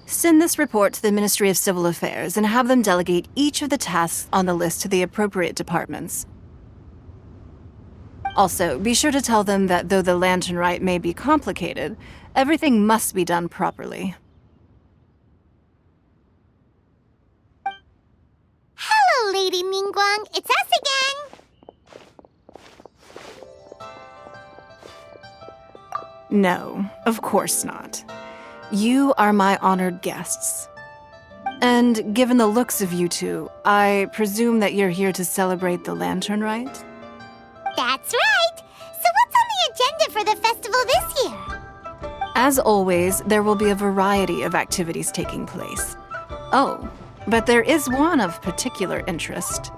Send this report to the Ministry of Civil Affairs and have them delegate each of the tasks on the list to the appropriate departments. Also, be sure to tell them that though the Lantern Rite may be complicated, everything must be done properly. Hello, Lady Ningguang. It's us again! No, of course not. You are my honored guests. And given the looks of you two, I presume that you're here to celebrate the Lantern Rite? That's right! So what's on the agenda for the festival this year? As always, there will be a variety of activities taking place. Oh, but there is one of particular interest.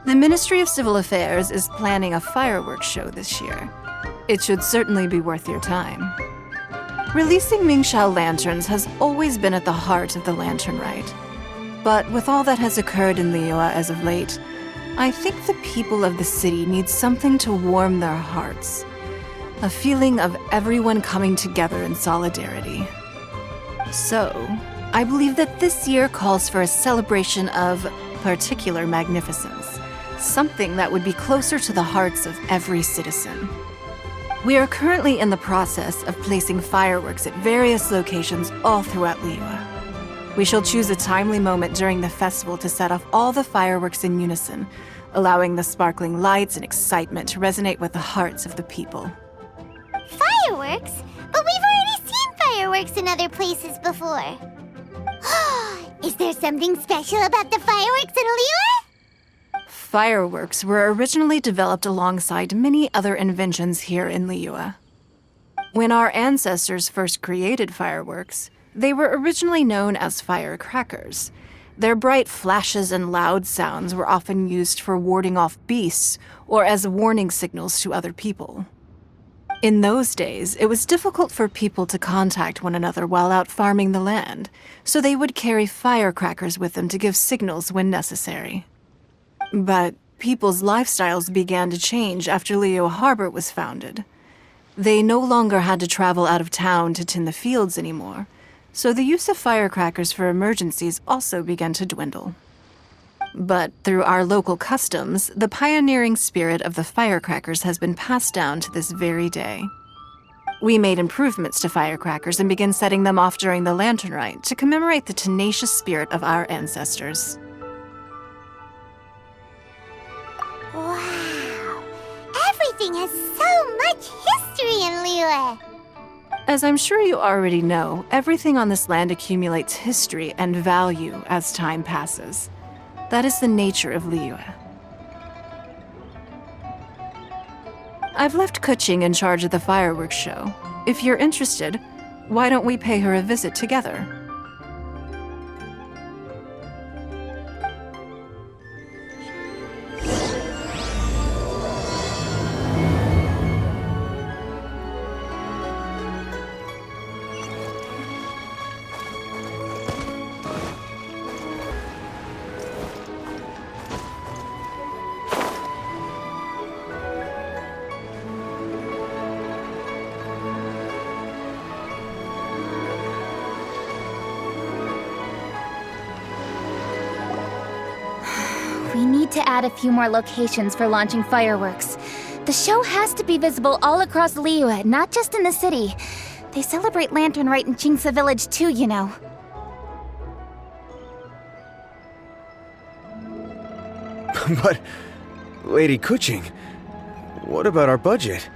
The Ministry of Civil Affairs is planning a fireworks show this year. It should certainly be worth your time. Releasing Mingxiao lanterns has always been at the heart of the Lantern Rite. But with all that has occurred in Liyue as of late, I think the people of the city need something to warm their hearts. A feeling of everyone coming together in solidarity. So, I believe that this year calls for a celebration of particular magnificence. Something that would be closer to the hearts of every citizen. We are currently in the process of placing fireworks at various locations all throughout Liyue. We shall choose a timely moment during the festival to set off all the fireworks in unison, allowing the sparkling lights and excitement to resonate with the hearts of the people. Fireworks? But we've already seen fireworks in other places before. Is there something special about the fireworks in Liyue? Fireworks were originally developed alongside many other inventions here in Liyue. When our ancestors first created fireworks, they were originally known as firecrackers. Their bright flashes and loud sounds were often used for warding off beasts or as warning signals to other people. In those days, it was difficult for people to contact one another while out farming the land, so they would carry firecrackers with them to give signals when necessary. But people's lifestyles began to change after Liyue Harbor was founded. They no longer had to travel out of town to tend the fields anymore, so the use of firecrackers for emergencies also began to dwindle. But through our local customs, the pioneering spirit of the firecrackers has been passed down to this very day. We made improvements to firecrackers and began setting them off during the Lantern Rite to commemorate the tenacious spirit of our ancestors. Wow! Everything has so much history in Liyue! As I'm sure you already know, everything on this land accumulates history and value as time passes. That is the nature of Liyue. I've left Kuching in charge of the fireworks show. If you're interested, why don't we pay her a visit together? We need to add a few more locations for launching fireworks. The show has to be visible all across Liyue, not just in the city. They celebrate Lantern Rite in Jingsa Village too, you know. But, Lady Kuching, what about our budget?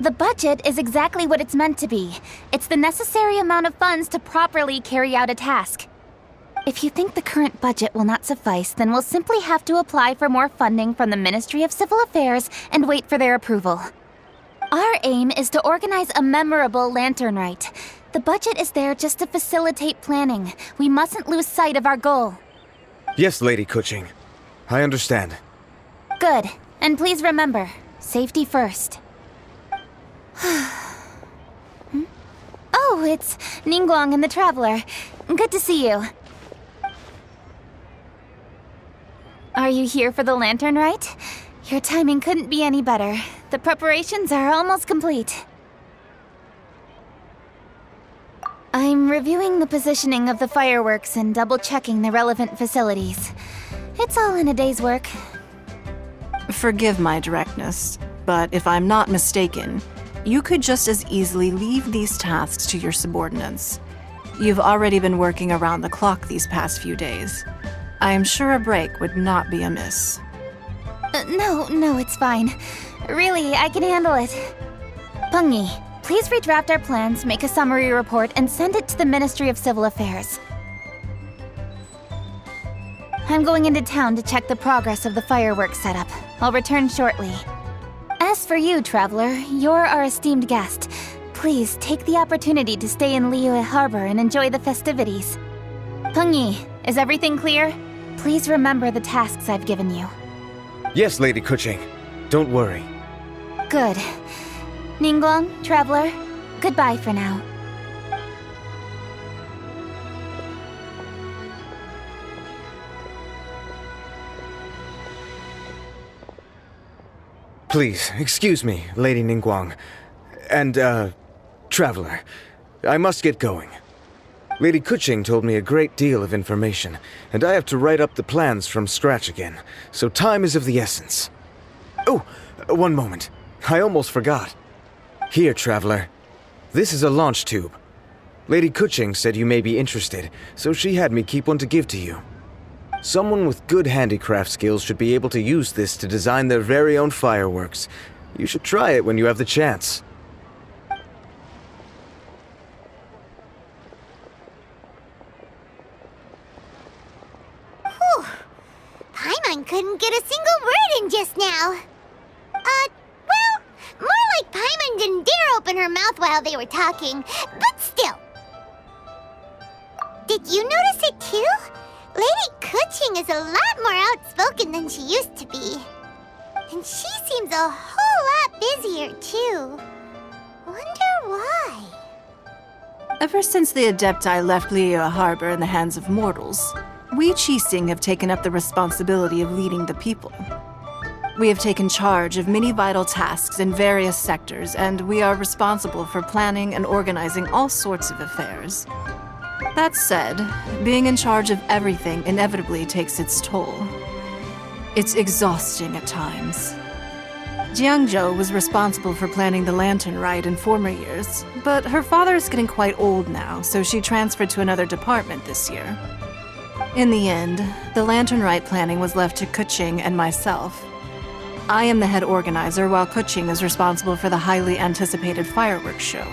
The budget is exactly what it's meant to be. It's the necessary amount of funds to properly carry out a task. If you think the current budget will not suffice, then we'll simply have to apply for more funding from the Ministry of Civil Affairs and wait for their approval. Our aim is to organize a memorable Lantern Rite. The budget is there just to facilitate planning. We mustn't lose sight of our goal. Yes, Lady Kuching. I understand. Good. And please remember, safety first. Oh, it's Ningguang and the Traveler. Good to see you. Are you here for the lantern, Rite? Your timing couldn't be any better. The preparations are almost complete. I'm reviewing the positioning of the fireworks and double-checking the relevant facilities. It's all in a day's work. Forgive my directness, but if I'm not mistaken, you could just as easily leave these tasks to your subordinates. You've already been working around the clock these past few days. I am sure a break would not be amiss. No, it's fine. Really, I can handle it. Pengyi, please redraft our plans, make a summary report, and send it to the Ministry of Civil Affairs. I'm going into town to check the progress of the fireworks setup. I'll return shortly. As for you, Traveler, you're our esteemed guest. Please take the opportunity to stay in Liyue Harbor and enjoy the festivities. Pengyi, is everything clear? Please remember the tasks I've given you. Yes, Lady Kuching. Don't worry. Good. Ningguang, Traveler, goodbye for now. Please, excuse me, Lady Ningguang. And, Traveler. I must get going. Lady Kuching told me a great deal of information, and I have to write up the plans from scratch again, so time is of the essence. Oh, one moment. I almost forgot. Here, Traveler. This is a launch tube. Lady Kuching said you may be interested, so she had me keep one to give to you. Someone with good handicraft skills should be able to use this to design their very own fireworks. You should try it when you have the chance. Paimon couldn't get a single word in just now. Well, more like Paimon didn't dare open her mouth while they were talking, but still. Did you notice it too? Lady Kuching is a lot more outspoken than she used to be. And she seems a whole lot busier too. Wonder why? Ever since the Adepti left Liyue Harbor in the hands of mortals, we Qixing have taken up the responsibility of leading the people. We have taken charge of many vital tasks in various sectors, and we are responsible for planning and organizing all sorts of affairs. That said, being in charge of everything inevitably takes its toll. It's exhausting at times. Jiangzhou was responsible for planning the Lantern Rite in former years, but her father is getting quite old now, so she transferred to another department this year. In the end, the Lantern Rite planning was left to Kuching and myself. I am the head organizer, while Kuching is responsible for the highly anticipated fireworks show.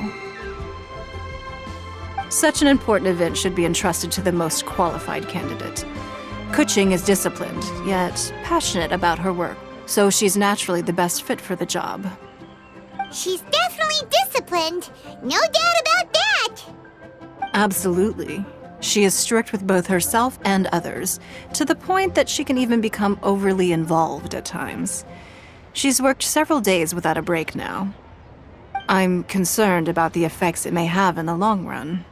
Such an important event should be entrusted to the most qualified candidate. Kuching is disciplined, yet passionate about her work, so she's naturally the best fit for the job. She's definitely disciplined. No doubt about that. Absolutely. She is strict with both herself and others, to the point that she can even become overly involved at times. She's worked several days without a break now. I'm concerned about the effects it may have in the long run.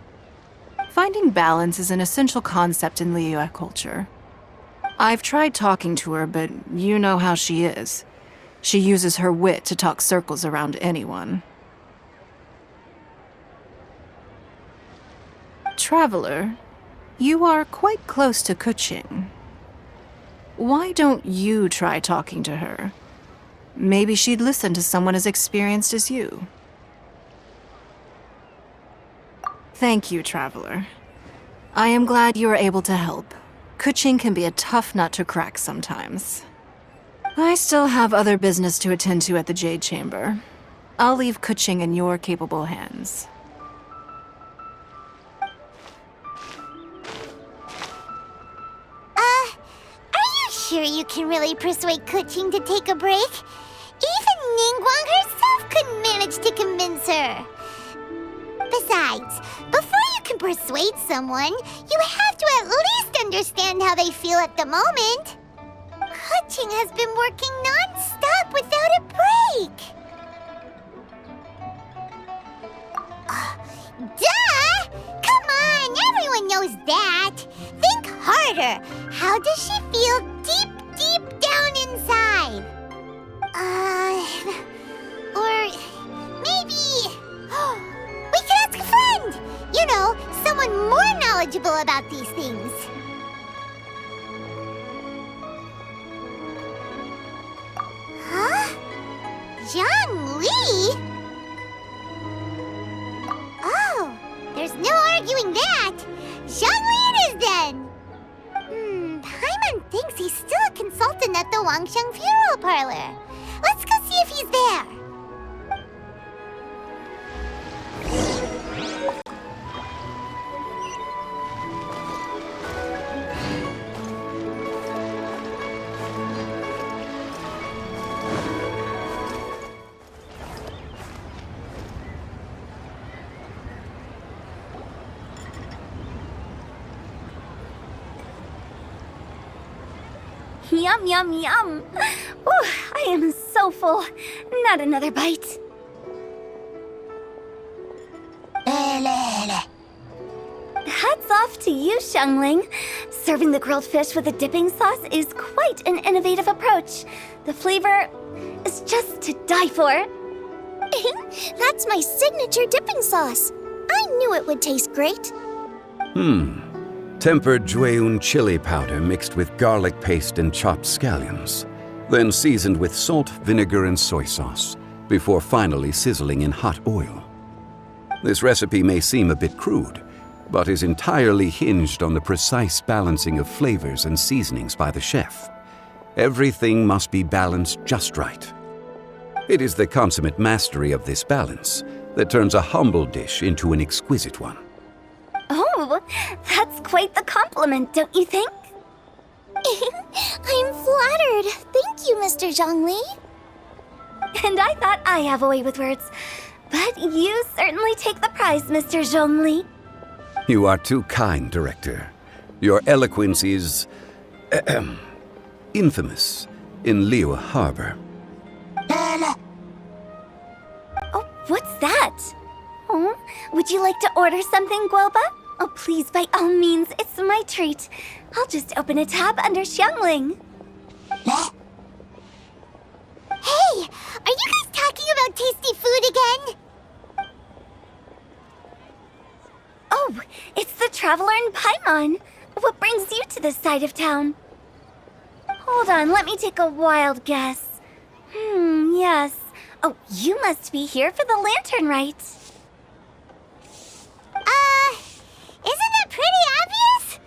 Finding balance is an essential concept in Liyue culture. I've tried talking to her, but you know how she is. She uses her wit to talk circles around anyone. Traveler, you are quite close to Kuching. Why don't you try talking to her? Maybe she'd listen to someone as experienced as you. Thank you, Traveler. I am glad you are able to help. Kuching can be a tough nut to crack sometimes. I still have other business to attend to at the Jade Chamber. I'll leave Kuching in your capable hands. Are you sure you can really persuade Kuching to take a break? Even Ningguang herself couldn't manage to convince her. Besides, before you can persuade someone, you have to at least understand how they feel at the moment. Kuching has been working non-stop without a break. Duh! her. How does she feel deep, deep down inside? Or maybe... we could ask a friend! You know, someone more knowledgeable about these things. Huh? Zhongli? Oh, there's no arguing that. Zhongli it is then. Paimon thinks he's still a consultant at the Wangsheng Funeral Parlor. Let's go see if he's there. Yum, yum, yum. Ooh, I am so full. Not another bite. Hats off to you, Xiangling. Serving the grilled fish with a dipping sauce is quite an innovative approach. The flavor is just to die for. That's my signature dipping sauce. I knew it would taste great. Tempered Jueyun chili powder mixed with garlic paste and chopped scallions, then seasoned with salt, vinegar, and soy sauce, before finally sizzling in hot oil. This recipe may seem a bit crude, but is entirely hinged on the precise balancing of flavors and seasonings by the chef. Everything must be balanced just right. It is the consummate mastery of this balance that turns a humble dish into an exquisite one. Oh, that's quite the compliment, don't you think? I'm flattered. Thank you, Mr. Zhongli. And I thought I have a way with words. But you certainly take the prize, Mr. Zhongli. You are too kind, Director. Your eloquence is... infamous in Liyue Harbor. Oh, what's that? Oh, would you like to order something, Guoba? Oh, please, by all means, it's my treat. I'll just open a tab under Xiangling. Hey, are you guys talking about tasty food again? Oh, it's the Traveler in Paimon. What brings you to this side of town? Hold on, let me take a wild guess. Yes. Oh, you must be here for the lantern rite. Isn't that pretty obvious?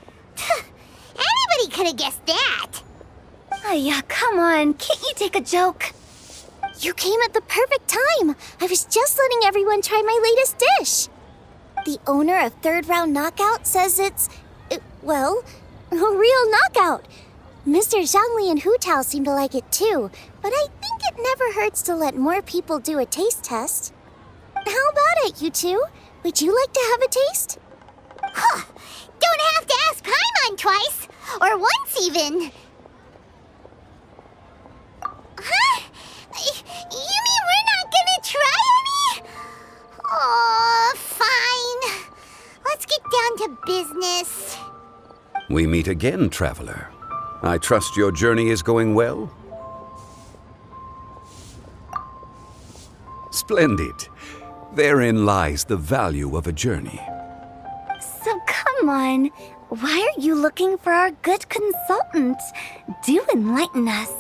Anybody could have guessed that. Oh, yeah, come on. Can't you take a joke? You came at the perfect time. I was just letting everyone try my latest dish. The owner of Third Round Knockout says it's, well, a real knockout. Mr. Zhongli and Hu Tao seem to like it too, but I think it never hurts to let more people do a taste test. How about it, you two? Would you like to have a taste? Huh. Don't have to ask Paimon twice, or once even. Huh? You mean we're not gonna try any? Oh, fine. Let's get down to business. We meet again, Traveler. I trust your journey is going well? Splendid. Therein lies the value of a journey. So come on. Why are you looking for our good consultant? Do enlighten us.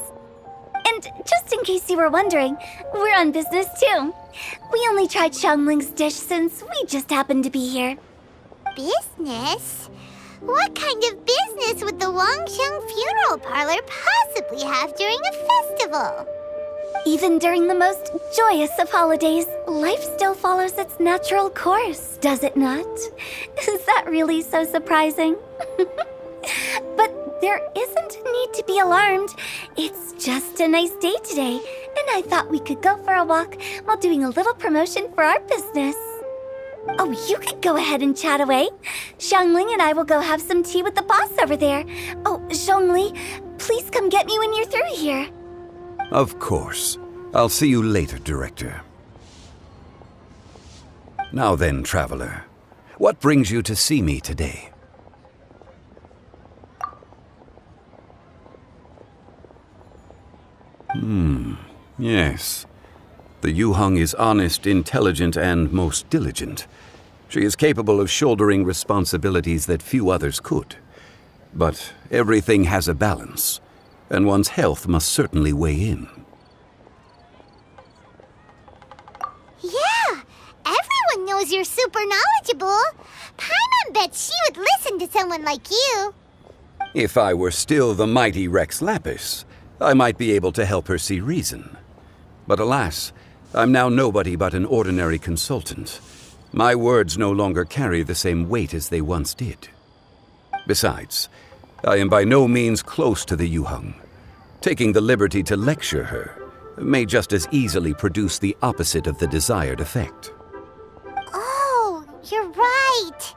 And just in case you were wondering, we're on business too. We only tried Xiangling's dish since we just happened to be here. Business? What kind of business would the Wangsheng Funeral Parlor possibly have during a festival? Even during the most joyous of holidays, life still follows its natural course, does it not? Is that really so surprising? But there isn't a need to be alarmed. It's just a nice day today, and I thought we could go for a walk while doing a little promotion for our business. Oh, you could go ahead and chat away. Xiangling and I will go have some tea with the boss over there. Oh, Zhongli, please come get me when you're through here. Of course. I'll see you later, Director. Now then, Traveler, what brings you to see me today? Yes. The Yuheng is honest, intelligent, and most diligent. She is capable of shouldering responsibilities that few others could. But everything has a balance, and one's health must certainly weigh in. Yeah, everyone knows you're super knowledgeable. Paimon bets she would listen to someone like you. If I were still the mighty Rex Lapis, I might be able to help her see reason. But alas, I'm now nobody but an ordinary consultant. My words no longer carry the same weight as they once did. Besides, I am by no means close to the Yuheng. Taking the liberty to lecture her may just as easily produce the opposite of the desired effect. Oh, you're right.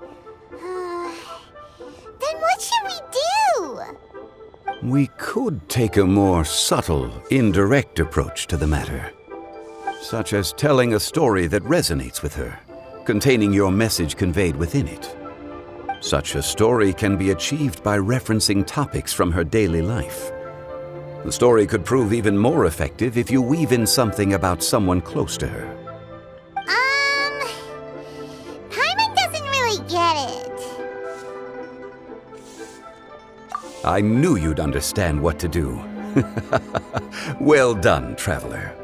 Then what should we do? We could take a more subtle, indirect approach to the matter, such as telling a story that resonates with her, containing your message conveyed within it. Such a story can be achieved by referencing topics from her daily life. The story could prove even more effective if you weave in something about someone close to her. Paimon doesn't really get it. I knew you'd understand what to do. Well done, traveler.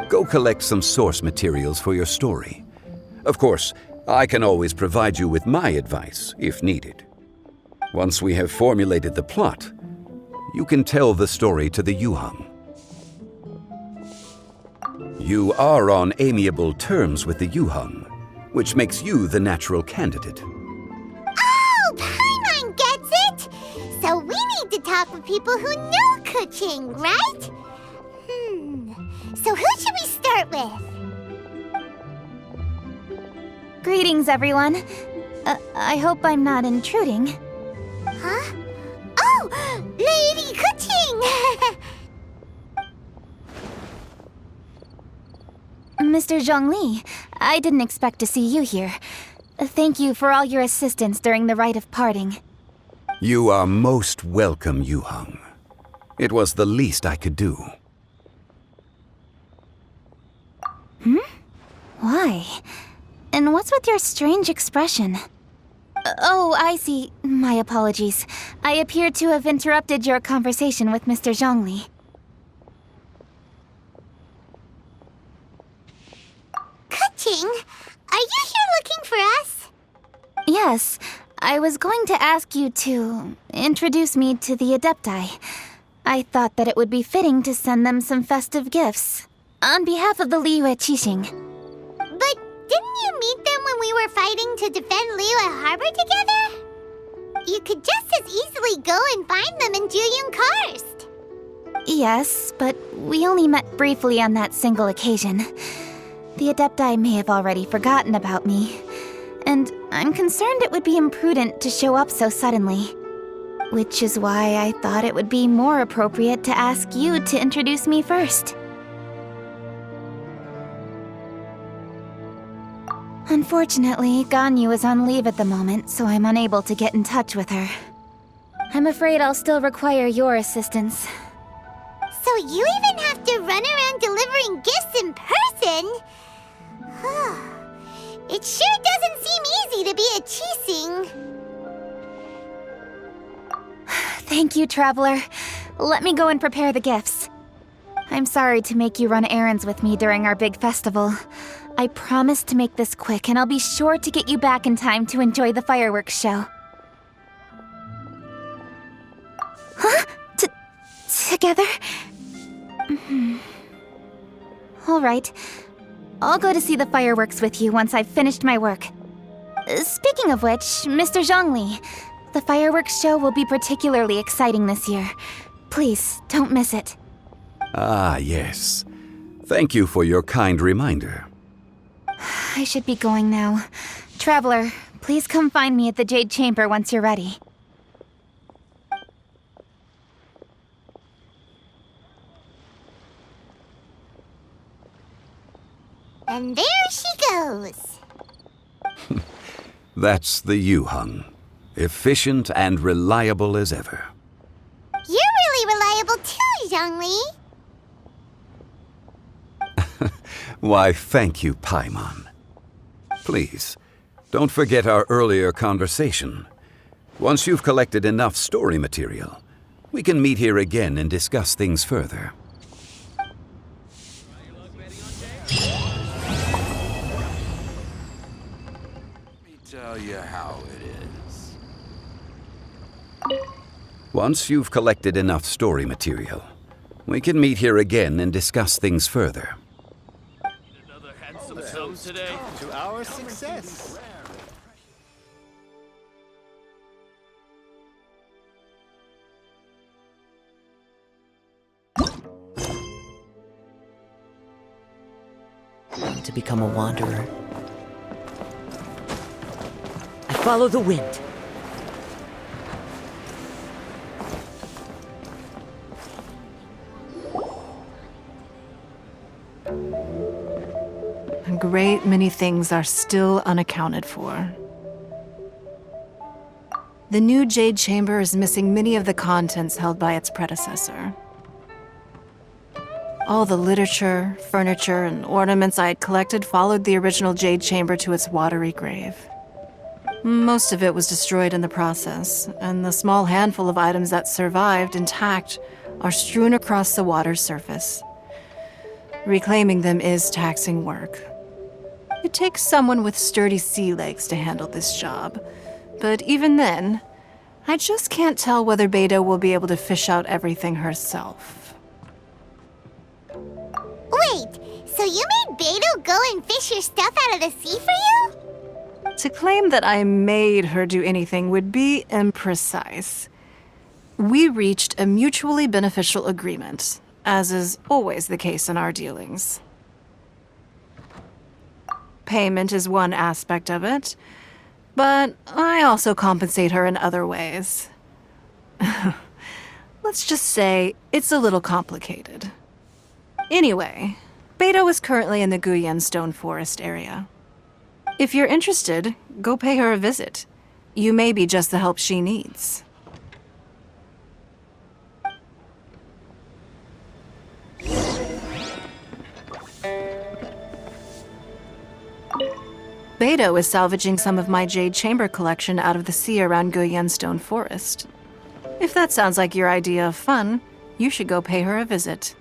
Go collect some source materials for your story. Of course, I can always provide you with my advice, if needed. Once we have formulated the plot, you can tell the story to the Yuheng. You are on amiable terms with the Yuheng, which makes you the natural candidate. Oh, Paimon gets it! So we need to talk with people who know Kuching, right? So who should we start with? Greetings, everyone. I hope I'm not intruding. Huh? Oh, Lady Kuching! Mr. Zhongli, I didn't expect to see you here. Thank you for all your assistance during the rite of parting. You are most welcome, Yuheng. It was the least I could do. Why? And what's with your strange expression? Oh, I see. My apologies. I appear to have interrupted your conversation with Mr. Zhongli. Kuching, are you here looking for us? Yes, I was going to ask you to introduce me to the Adepti. I thought that it would be fitting to send them some festive gifts. On behalf of the Liyue Qixing. But didn't you meet them when we were fighting to defend Liyue Harbor together? You could just as easily go and find them in Juyun Karst. Yes, but we only met briefly on that single occasion. The Adepti may have already forgotten about me, and I'm concerned it would be imprudent to show up so suddenly. Which is why I thought it would be more appropriate to ask you to introduce me first. Unfortunately, Ganyu is on leave at the moment, so I'm unable to get in touch with her. I'm afraid I'll still require your assistance. So you even have to run around delivering gifts in person? It sure doesn't seem easy to be a Qixing. Thank you, Traveler. Let me go and prepare the gifts. I'm sorry to make you run errands with me during our big festival. I promise to make this quick, and I'll be sure to get you back in time to enjoy the fireworks show. Huh? Together? All right. I'll go to see the fireworks with you once I've finished my work. Speaking of which, Mr. Zhongli, the fireworks show will be particularly exciting this year. Please, don't miss it. Ah, yes. Thank you for your kind reminder. I should be going now. Traveler, please come find me at the Jade Chamber once you're ready. And there she goes. That's the Yuheng. Efficient and reliable as ever. You're really reliable too, Zhongli. Why, thank you, Paimon. Please, don't forget our earlier conversation. Once you've collected enough story material, we can meet here again and discuss things further. Let me tell you how it is. Once you've collected enough story material, we can meet here again and discuss things further. Another handsome sum today. To our success. To become a wanderer. I follow the wind. A great many things are still unaccounted for. The new Jade Chamber is missing many of the contents held by its predecessor. All the literature, furniture, and ornaments I had collected followed the original Jade Chamber to its watery grave. Most of it was destroyed in the process, and the small handful of items that survived intact are strewn across the water's surface. Reclaiming them is taxing work. It takes someone with sturdy sea legs to handle this job, but even then, I just can't tell whether Beto will be able to fish out everything herself. Wait, so you made Beto go and fish your stuff out of the sea for you? To claim that I made her do anything would be imprecise. We reached a mutually beneficial agreement, as is always the case in our dealings. Payment is one aspect of it, but I also compensate her in other ways. Let's just say it's a little complicated. Anyway, Beto is currently in the Guyan Stone Forest area. If you're interested, go pay her a visit. You may be just the help she needs. Beto is salvaging some of my Jade Chamber collection out of the sea around Guyan Stone Forest. If that sounds like your idea of fun, you should go pay her a visit.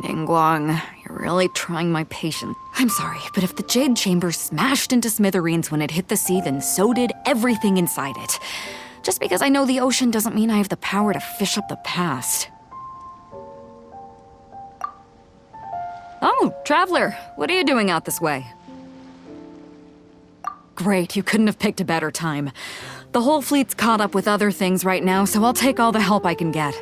Ningguang, you're really trying my patience. I'm sorry, but if the Jade Chamber smashed into smithereens when it hit the sea, then so did everything inside it. Just because I know the ocean doesn't mean I have the power to fish up the past. Oh, Traveler, what are you doing out this way? Great, you couldn't have picked a better time. The whole fleet's caught up with other things right now, so I'll take all the help I can get.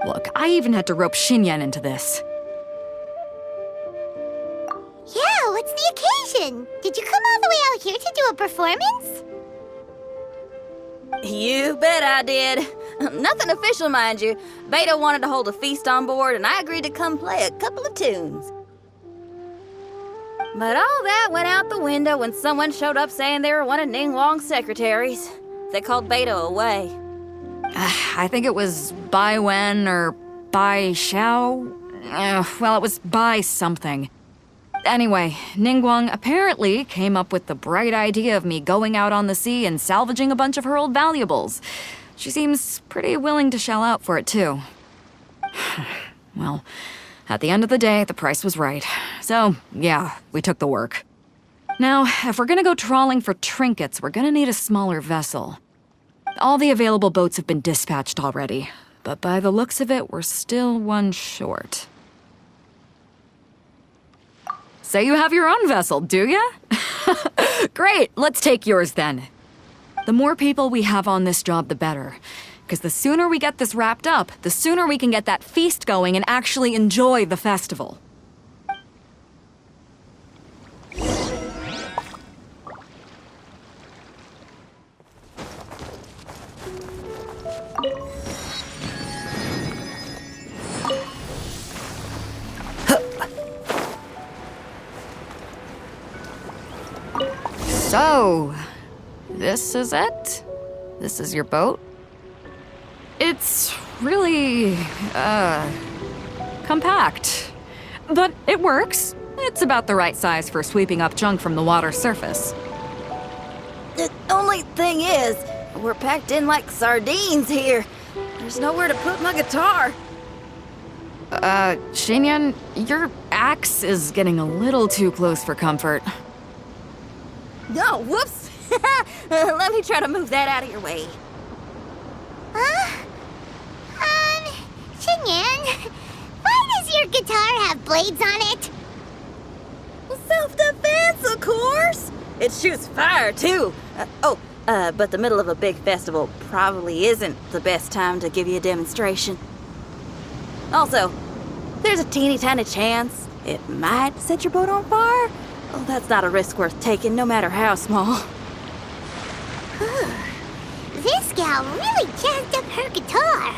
Look, I even had to rope Xinyan into this. Yeah, what's the occasion? Did you come all the way out here to do a performance? You bet I did. Nothing official, mind you. Beto wanted to hold a feast on board, and I agreed to come play a couple of tunes. But all that went out the window when someone showed up saying they were one of Ningguang's secretaries. They called Beto away. I think it was Bai Wen or Bai Xiao. Well, it was Bai something. Anyway, Ningguang apparently came up with the bright idea of me going out on the sea and salvaging a bunch of her old valuables. She seems pretty willing to shell out for it, too. Well, at the end of the day, the price was right. So, yeah, we took the work. Now, if we're gonna go trawling for trinkets, we're gonna need a smaller vessel. All the available boats have been dispatched already, but by the looks of it, we're still one short. So you have your own vessel, do ya? Great, let's take yours then. The more people we have on this job, the better. Because the sooner we get this wrapped up, the sooner we can get that feast going and actually enjoy the festival. So, this is it? This is your boat? It's really, compact. But it works. It's about the right size for sweeping up junk from the water's surface. The only thing is, we're packed in like sardines here. There's nowhere to put my guitar. Shinyan, your axe is getting a little too close for comfort. Oh, whoops. Let me try to move that out of your way. Shinyan, why does your guitar have blades on it? Self-defense, of course. It shoots fire, too. But the middle of a big festival probably isn't the best time to give you a demonstration. Also, there's a teeny tiny chance it might set your boat on fire. Oh, that's not a risk worth taking, no matter how small. This gal really jazzed up her guitar.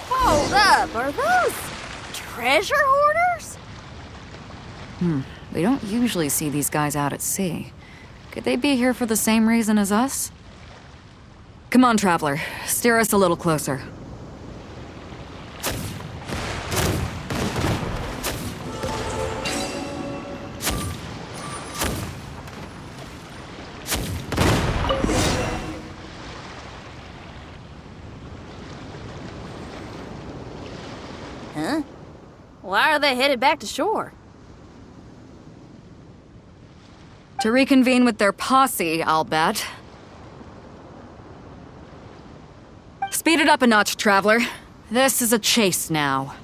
Hold up, are those treasure hoarders? We don't usually see these guys out at sea. Could they be here for the same reason as us? Come on, Traveler. Steer us a little closer. Huh? Why are they headed back to shore? To reconvene with their posse, I'll bet. Speed it up a notch, Traveler. This is a chase now.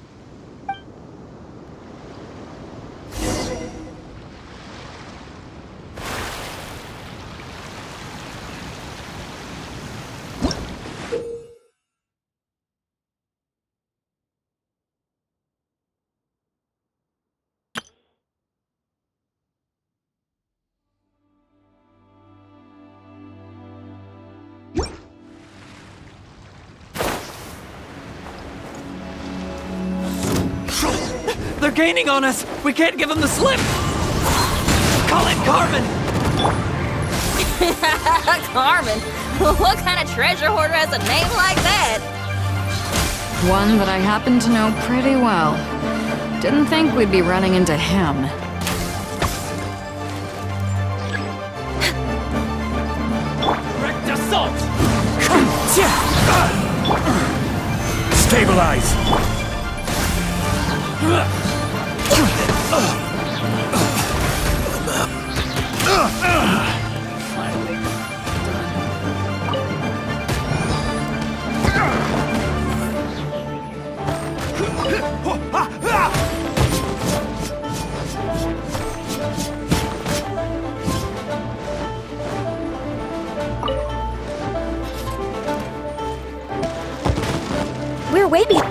They're gaining on us! We can't give them the slip! Call it Carmen! Carmen? What kind of treasure hoarder has a name like that? One that I happen to know pretty well. Didn't think we'd be running into him. Direct assault! Stabilize! We're way behind.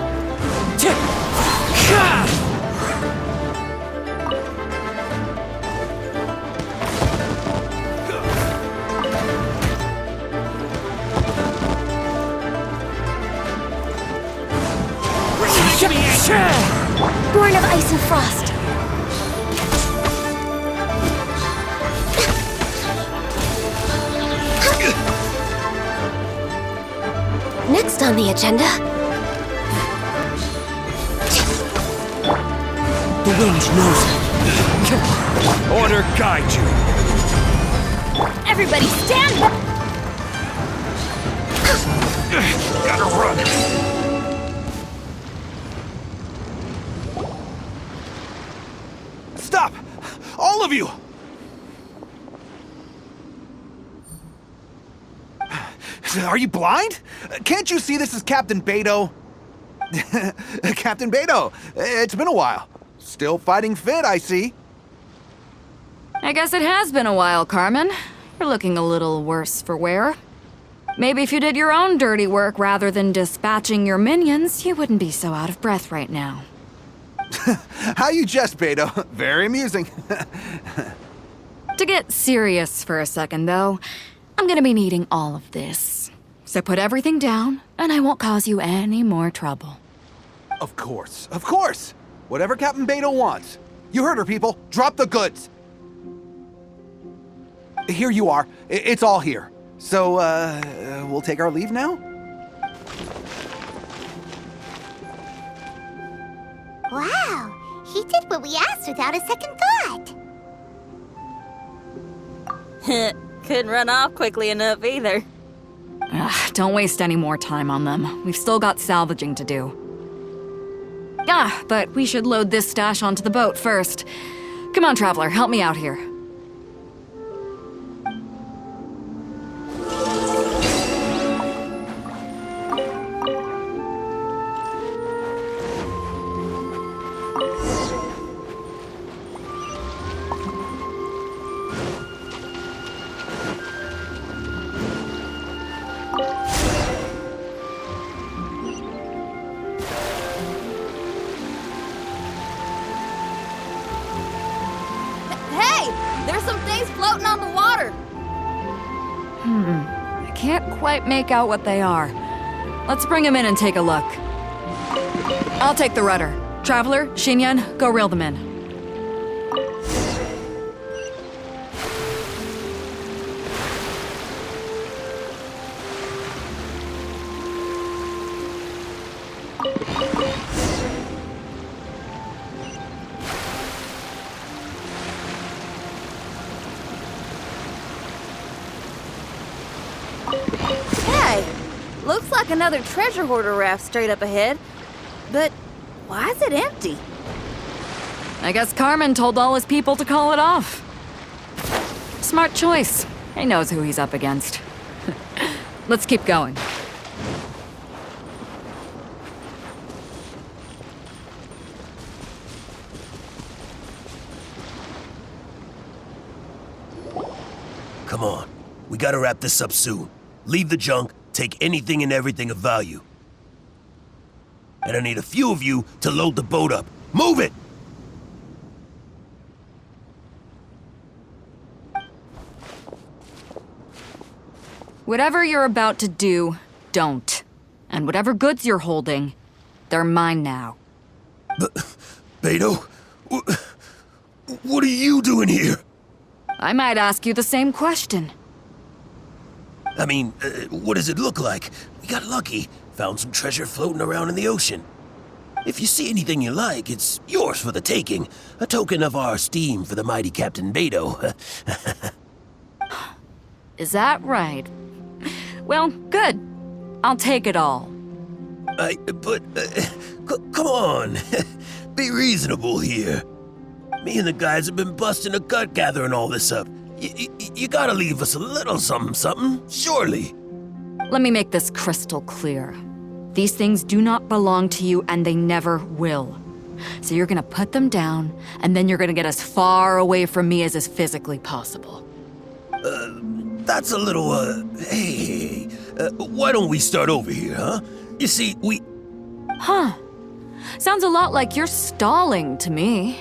Born of ice and frost. Next on the agenda. The wind knows it. Order guide you. Everybody stand back! Gotta run. Stop! All of you! Are you blind? Can't you see this is Captain Beto? Captain Beto, it's been a while. Still fighting fit, I see. I guess it has been a while, Carmen. You're looking a little worse for wear. Maybe if you did your own dirty work rather than dispatching your minions, you wouldn't be so out of breath right now. How you jest, Beto. Very amusing. To get serious for a second, though, I'm gonna be needing all of this. So put everything down, and I won't cause you any more trouble. Of course, of course! Whatever Captain Beto wants. You heard her, people. Drop the goods! Here you are. It's all here. So, we'll take our leave now? Wow, he did what we asked without a second thought. Couldn't run off quickly enough either. Don't waste any more time on them. We've still got salvaging to do. But we should load this stash onto the boat first. Come on, Traveler, help me out here. There's some things floating on the water. I can't quite make out what they are. Let's bring them in and take a look. I'll take the rudder. Traveler, Xinyan, go reel them in. Hey, looks like another treasure hoarder raft straight up ahead. But why is it empty? I guess Carmen told all his people to call it off. Smart choice. He knows who he's up against. Let's keep going. Come on. We gotta wrap this up soon. Leave the junk, take anything and everything of value. And I need a few of you to load the boat up. Move it! Whatever you're about to do, don't. And whatever goods you're holding, they're mine now. Beto? What are you doing here? I might ask you the same question. I mean, what does it look like? We got lucky. Found some treasure floating around in the ocean. If you see anything you like, it's yours for the taking. A token of our esteem for the mighty Captain Beto. Is that right? Well, good. I'll take it all. Come on. Be reasonable here. Me and the guys have been busting a gut gathering all this up. You gotta leave us a little something, surely. Let me make this crystal clear. These things do not belong to you, and they never will. So you're gonna put them down, and then you're gonna get as far away from me as is physically possible. That's a little, hey, why don't we start over here, huh? You see, Huh. Sounds a lot like you're stalling to me.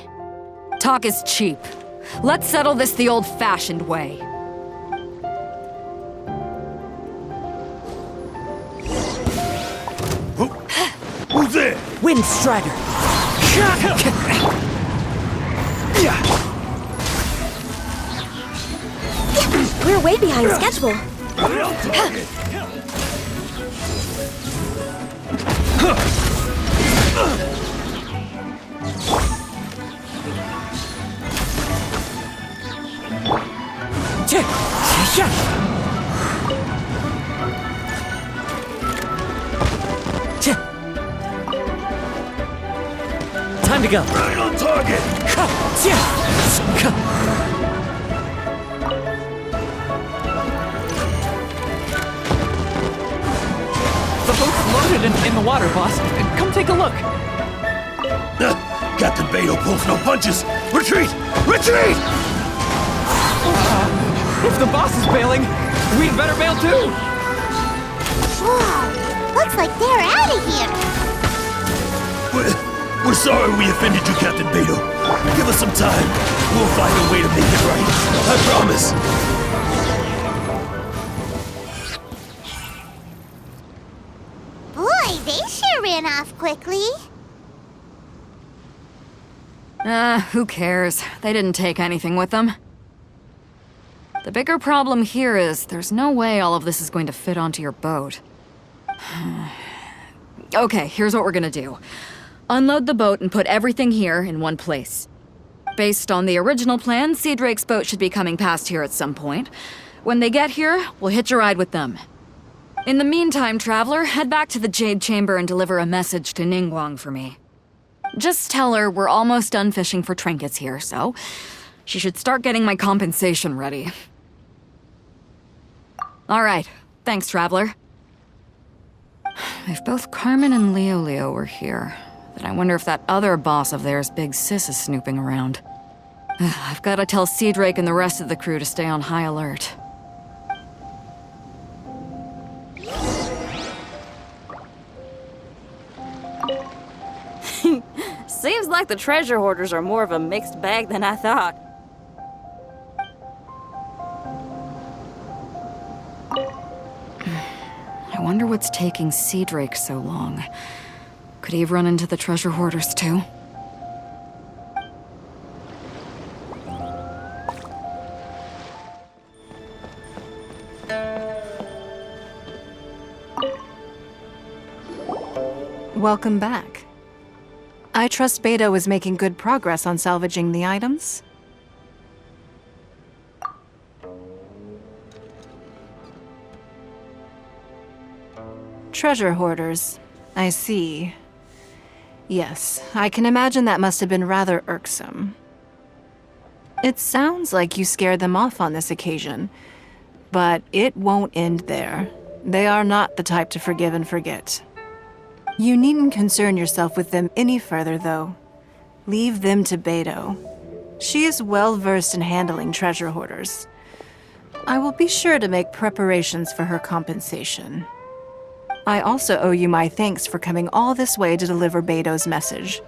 Talk is cheap. Let's settle this the old-fashioned way. Who's there? Wind Strider. We're way behind schedule. Time to go. Right on target! The boat's loaded in the water, boss. Come take a look. Captain Beto pulls no punches! Retreat! Retreat! If the boss is bailing, we'd better bail too. Whoa, looks like they're out of here. We're sorry we offended you, Captain Beto. Give us some time. We'll find a way to make it right. I promise. Boy, they sure ran off quickly. Who cares? They didn't take anything with them. The bigger problem here is there's no way all of this is going to fit onto your boat. Okay, here's what we're gonna do. Unload the boat and put everything here in one place. Based on the original plan, Sea Drake's boat should be coming past here at some point. When they get here, we'll hitch a ride with them. In the meantime, Traveler, head back to the Jade Chamber and deliver a message to Ningguang for me. Just tell her we're almost done fishing for trinkets here, so she should start getting my compensation ready. All right, thanks, Traveler. If both Carmen and Leo were here, then I wonder if that other boss of theirs, Big Sis, is snooping around. I've got to tell Sea Drake and the rest of the crew to stay on high alert. Seems like the treasure hoarders are more of a mixed bag than I thought. I wonder what's taking Sea Drake so long. Could he have run into the treasure hoarders too? Welcome back. I trust Beto is making good progress on salvaging the items. Treasure hoarders. I see. Yes, I can imagine that must have been rather irksome. It sounds like you scared them off on this occasion, but it won't end there. They are not the type to forgive and forget. You needn't concern yourself with them any further, though. Leave them to Beto. She is well versed in handling treasure hoarders. I will be sure to make preparations for her compensation. I also owe you my thanks for coming all this way to deliver Beto's message.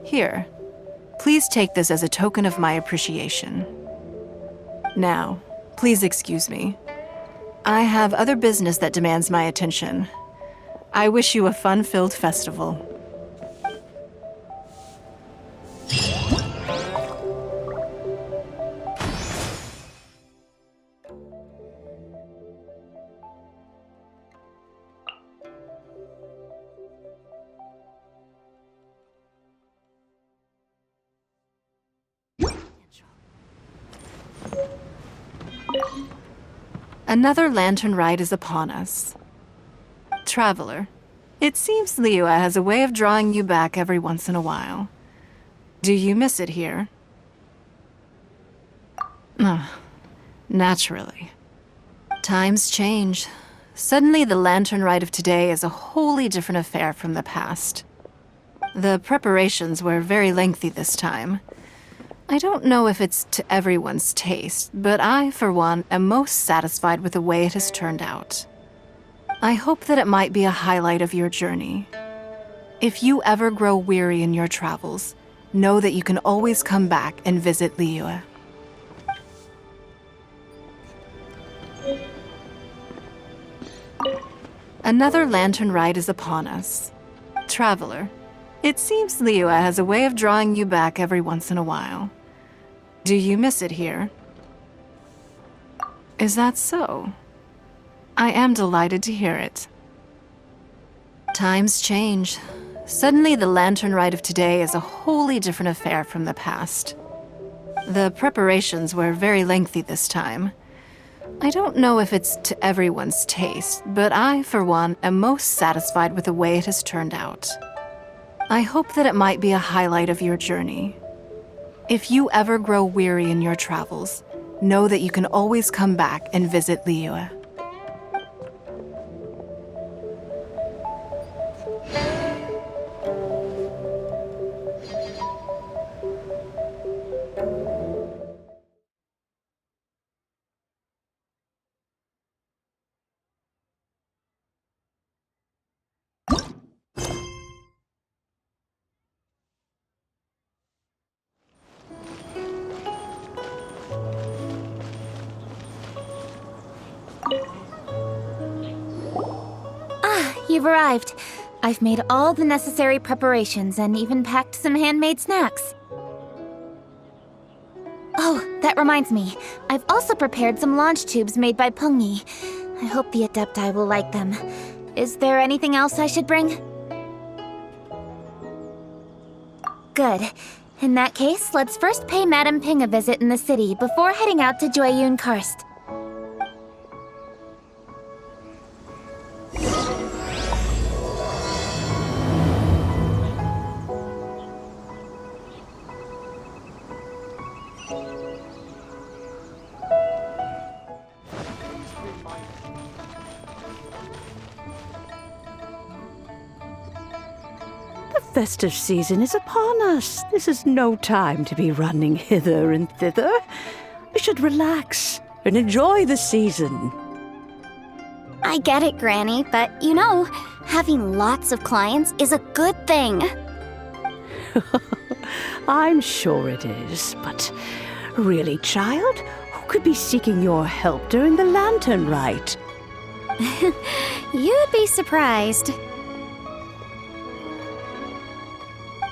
Here, please take this as a token of my appreciation. Now, please excuse me. I have other business that demands my attention. I wish you a fun-filled festival. Another lantern ride is upon us. Traveler, it seems Liyue has a way of drawing you back every once in a while. Do you miss it here? Naturally. Times change. Suddenly the lantern ride of today is a wholly different affair from the past. The preparations were very lengthy this time. I don't know if it's to everyone's taste, but I, for one, am most satisfied with the way it has turned out. I hope that it might be a highlight of your journey. If you ever grow weary in your travels, know that you can always come back and visit Liyue. Another lantern ride is upon us. Traveler, it seems Liyue has a way of drawing you back every once in a while. Do you miss it here? Is that so? I am delighted to hear it. Times change. Suddenly the lantern ride of today is a wholly different affair from the past. The preparations were very lengthy this time. I don't know if it's to everyone's taste, but I, for one, am most satisfied with the way it has turned out. I hope that it might be a highlight of your journey. If you ever grow weary in your travels, know that you can always come back and visit Liyue. you've arrived. I've made all the necessary preparations and even packed some handmade snacks. Oh, that reminds me. I've also prepared some launch tubes made by Pungyi. I hope the Adepti will like them. Is there anything else I should bring? Good. In that case, let's first pay Madame Ping a visit in the city before heading out to Jueyun Karst. The festive season is upon us. This is no time to be running hither and thither. We should relax and enjoy the season. I get it, Granny, but you know, having lots of clients is a good thing. I'm sure it is, but really, child, who could be seeking your help during the lantern rite? You'd be surprised.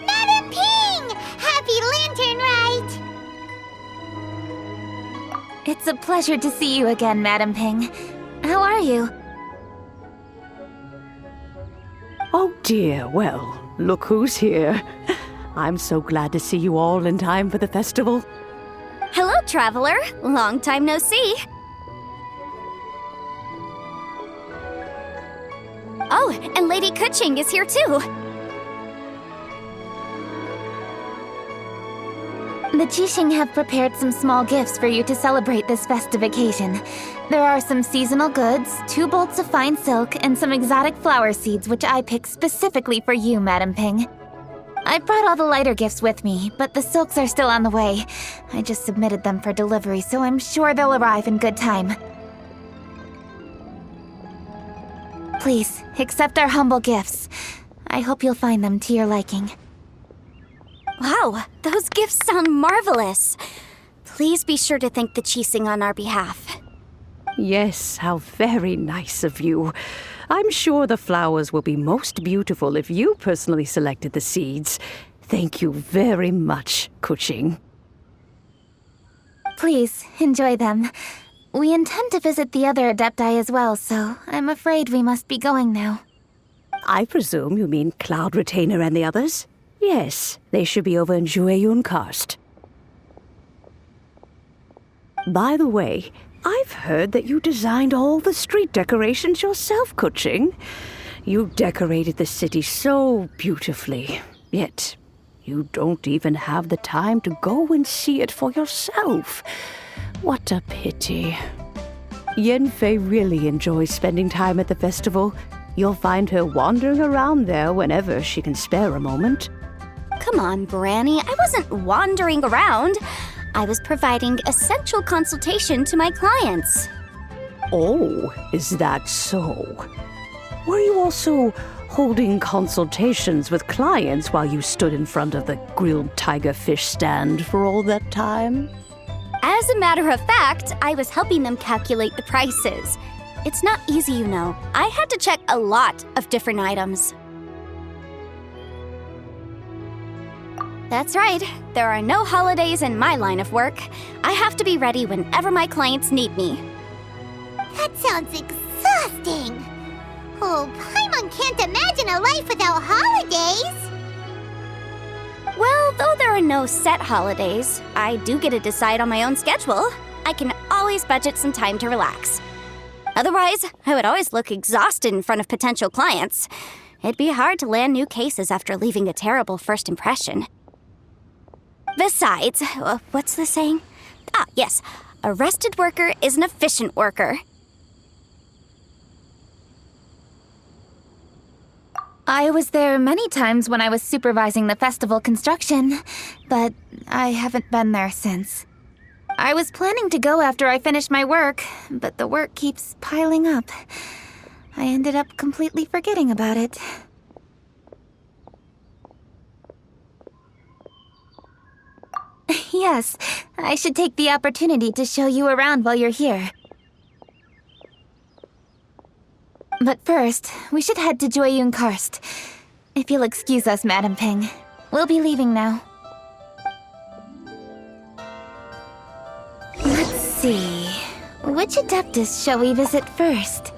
Madam Ping! Happy Lantern Rite! It's a pleasure to see you again, Madame Ping. How are you? Oh dear, well, look who's here. I'm so glad to see you all in time for the festival. Hello, traveler. Long time no see. Oh, and Lady Kuching is here too. The Qixing have prepared some small gifts for you to celebrate this festive occasion. There are some seasonal goods, 2 bolts of fine silk, and some exotic flower seeds which I picked specifically for you, Madame Ping. I brought all the lighter gifts with me, but the silks are still on the way. I just submitted them for delivery, so I'm sure they'll arrive in good time. Please, accept our humble gifts. I hope you'll find them to your liking. Wow, those gifts sound marvelous. Please be sure to thank the Qixing on our behalf. Yes, how very nice of you. I'm sure the flowers will be most beautiful if you personally selected the seeds. Thank you very much, Kuching. Please, enjoy them. We intend to visit the other Adepti as well, so I'm afraid we must be going now. I presume you mean Cloud Retainer and the others? Yes, they should be over in Jueyun Karst. By the way, I've heard that you designed all the street decorations yourself, Kuching. You decorated the city so beautifully, yet you don't even have the time to go and see it for yourself. What a pity. Yanfei really enjoys spending time at the festival. You'll find her wandering around there whenever she can spare a moment. Come on, Granny. I wasn't wandering around. I was providing essential consultation to my clients. Oh, is that so? Were you also holding consultations with clients while you stood in front of the grilled tiger fish stand for all that time? As a matter of fact, I was helping them calculate the prices. It's not easy, you know. I had to check a lot of different items. That's right. There are no holidays in my line of work. I have to be ready whenever my clients need me. That sounds exhausting. Oh, Paimon can't imagine a life without holidays. Well, though there are no set holidays, I do get to decide on my own schedule. I can always budget some time to relax. Otherwise, I would always look exhausted in front of potential clients. It'd be hard to land new cases after leaving a terrible first impression. Besides, what's the saying? Ah, yes. A rested worker is an efficient worker. I was there many times when I was supervising the festival construction, but I haven't been there since. I was planning to go after I finished my work, but the work keeps piling up. I ended up completely forgetting about it. Yes, I should take the opportunity to show you around while you're here. But first, we should head to Joyun Karst. If you'll excuse us, Madam Ping. We'll be leaving now. Let's see. Which Adeptus shall we visit first?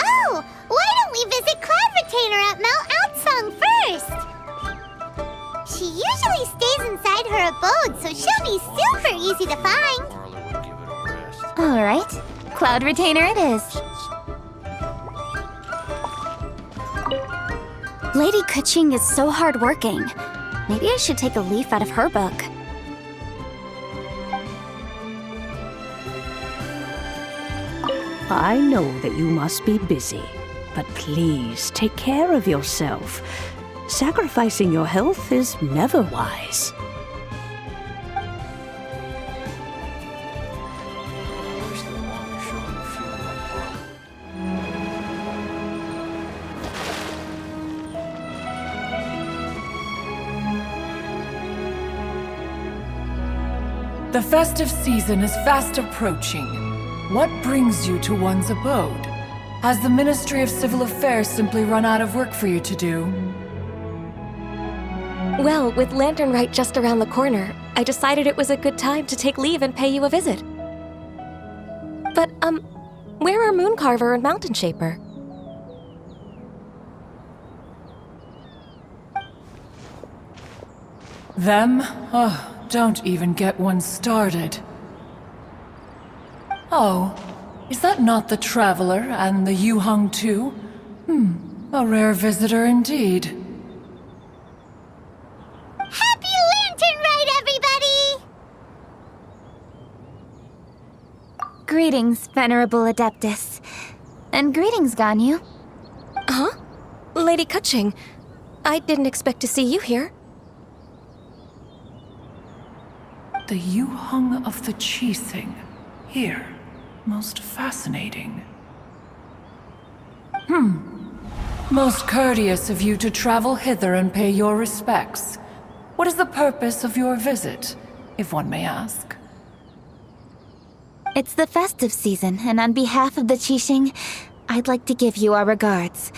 Oh, why don't we visit Cloud Retainer at Mount Outsong first? She usually stays inside her abode, so she'll be super easy to find. Alright, Cloud Retainer it is. Lady Kuching is so hardworking. Maybe I should take a leaf out of her book. I know that you must be busy, but please take care of yourself. Sacrificing your health is never wise. The festive season is fast approaching. What brings you to one's abode? Has the Ministry of Civil Affairs simply run out of work for you to do? Well, with Lantern Rite just around the corner, I decided it was a good time to take leave and pay you a visit. But, where are Mooncarver and Mountain Shaper? Them? Oh, don't even get one started. Oh, is that not the Traveler and the Yuheng too? A rare visitor indeed. Happy Lantern Rite, everybody! Greetings, Venerable Adeptus. And greetings, Ganyu. Huh? Lady Kuching, I didn't expect to see you here. The Yuheng of the Qixing. Here. Most fascinating. Most courteous of you to travel hither and pay your respects. What is the purpose of your visit, if one may ask? It's the festive season, and on behalf of the Qixing, I'd like to give you our regards.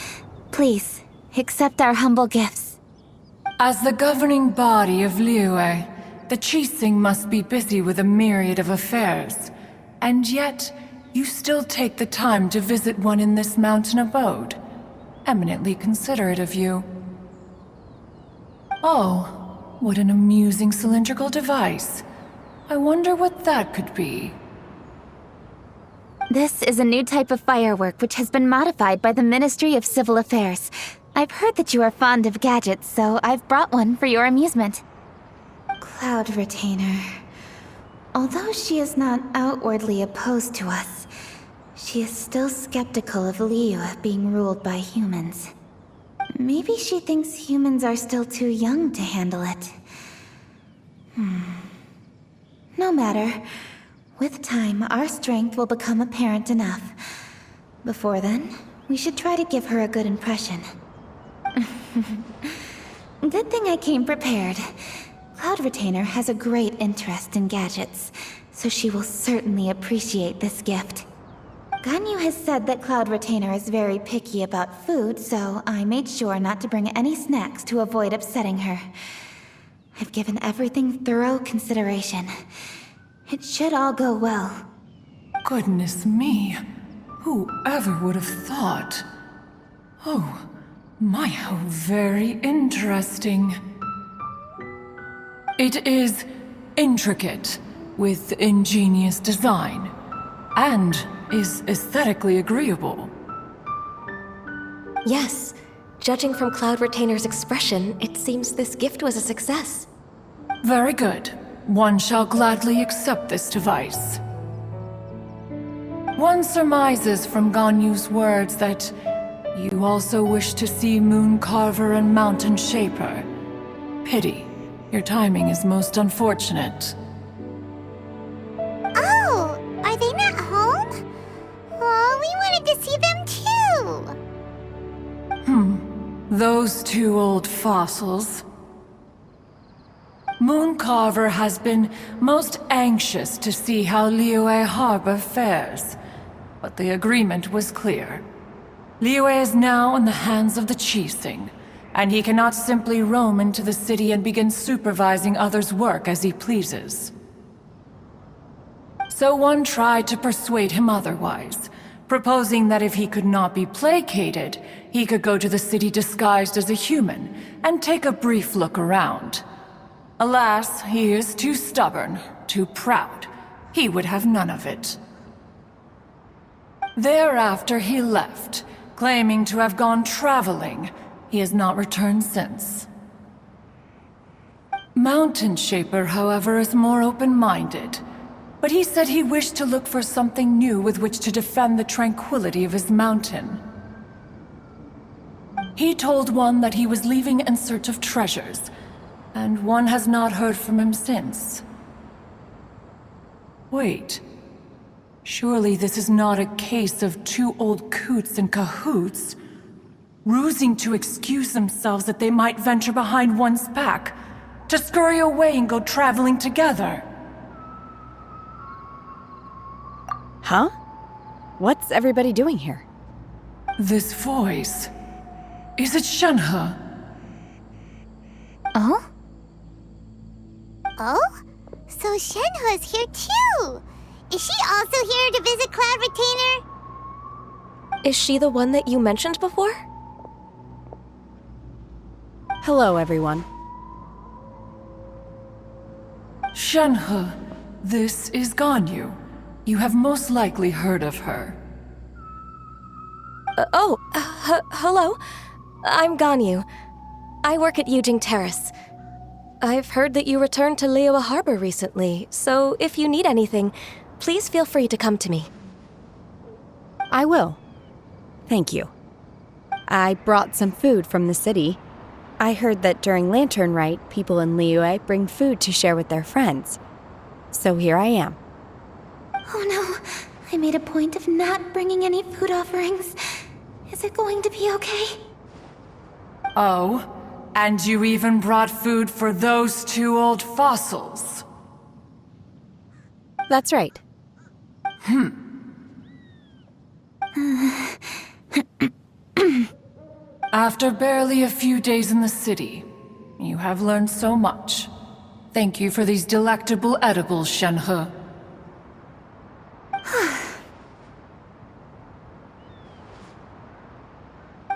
Please, accept our humble gifts. As the governing body of Liyue, the Qixing must be busy with a myriad of affairs. And yet, you still take the time to visit one in this mountain abode. Eminently considerate of you. Oh, what an amusing cylindrical device. I wonder what that could be. This is a new type of firework which has been modified by the Ministry of Civil Affairs. I've heard that you are fond of gadgets, so I've brought one for your amusement. Cloud Retainer. Although she is not outwardly opposed to us, she is still skeptical of Liyue being ruled by humans. Maybe she thinks humans are still too young to handle it. No matter. With time, our strength will become apparent enough. Before then, we should try to give her a good impression. Good thing I came prepared. Cloud Retainer has a great interest in gadgets, so she will certainly appreciate this gift. Ganyu has said that Cloud Retainer is very picky about food, so I made sure not to bring any snacks to avoid upsetting her. I've given everything thorough consideration. It should all go well. Goodness me. Whoever would have thought? Oh, my, how very interesting. It is intricate, with ingenious design, and is aesthetically agreeable. Yes. Judging from Cloud Retainer's expression, it seems this gift was a success. Very good. One shall gladly accept this device. One surmises from Ganyu's words that you also wish to see Mooncarver and Mountain Shaper. Pity. Your timing is most unfortunate. Oh, are they not home? Oh, we wanted to see them too. Those two old fossils. Mooncarver has been most anxious to see how Liyue Harbor fares. but the agreement was clear. Liyue is now in the hands of the Qixing, and he cannot simply roam into the city and begin supervising others' work as he pleases. So one tried to persuade him otherwise, proposing that if he could not be placated, he could go to the city disguised as a human and take a brief look around. Alas, he is too stubborn, too proud. He would have none of it. Thereafter he left, claiming to have gone traveling. He has not returned since. Mountain Shaper, however, is more open-minded. But he said he wished to look for something new with which to defend the tranquility of his mountain. He told one that he was leaving in search of treasures, and one has not heard from him since. Wait. Surely this is not a case of two old coots in cahoots, rusing to excuse themselves that they might venture behind one's back, to scurry away and go traveling together. Huh? What's everybody doing here? This voice... Is it Shenhe? Oh? Oh? So Shenhe's here too! Is she also here to visit Cloud Retainer? Is she the one that you mentioned before? Hello, everyone. Shenhe, this is Ganyu. You have most likely heard of her. Hello. I'm Ganyu. I work at Yujing Terrace. I've heard that you returned to Liyue Harbor recently, so if you need anything, please feel free to come to me. I will. Thank you. I brought some food from the city. I heard that during Lantern Rite, people in Liyue bring food to share with their friends. So here I am. Oh no, I made a point of not bringing any food offerings. Is it going to be okay? Oh, and you even brought food for those two old fossils. That's right. After barely a few days in the city, you have learned so much. Thank you for these delectable edibles, Shenhe.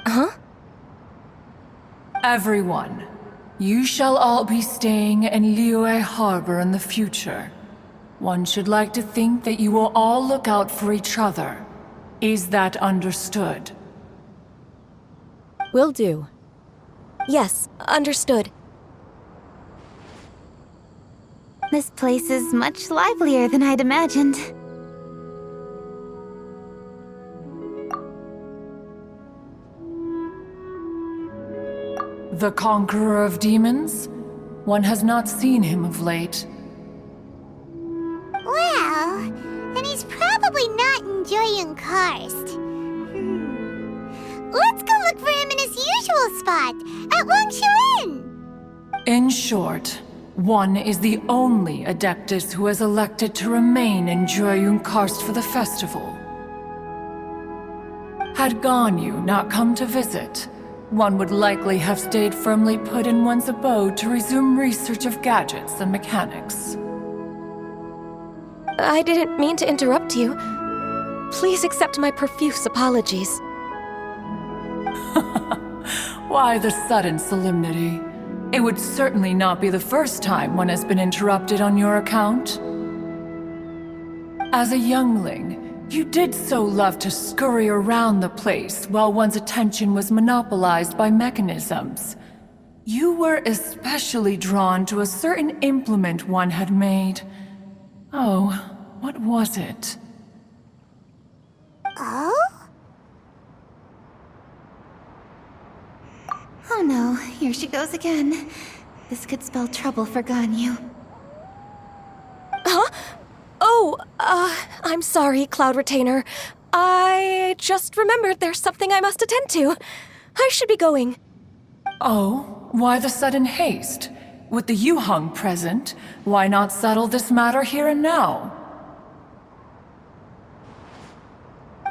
Huh? Everyone, you shall all be staying in Liyue Harbor in the future. One should like to think that you will all look out for each other. Is that understood? Will do. Yes, understood. This place is much livelier than I'd imagined. The Conqueror of Demons? One has not seen him of late. Well, then he's probably not enjoying Karst. Let's go look for him in his usual spot, at Wangshu Inn! In short, one is the only Adeptus who has elected to remain in Joyun Karst for the festival. Had Ganyu not come to visit, one would likely have stayed firmly put in one's abode to resume research of gadgets and mechanics. I didn't mean to interrupt you. Please accept my profuse apologies. Why the sudden solemnity? It would certainly not be the first time one has been interrupted on your account. As a youngling, you did so love to scurry around the place while one's attention was monopolized by mechanisms. You were especially drawn to a certain implement one had made. Oh, what was it? Oh? Oh no, here she goes again. This could spell trouble for Ganyu. Huh? Oh, I'm sorry, Cloud Retainer. I just remembered there's something I must attend to. I should be going. Oh, why the sudden haste? With the Yuheng present, why not settle this matter here and now?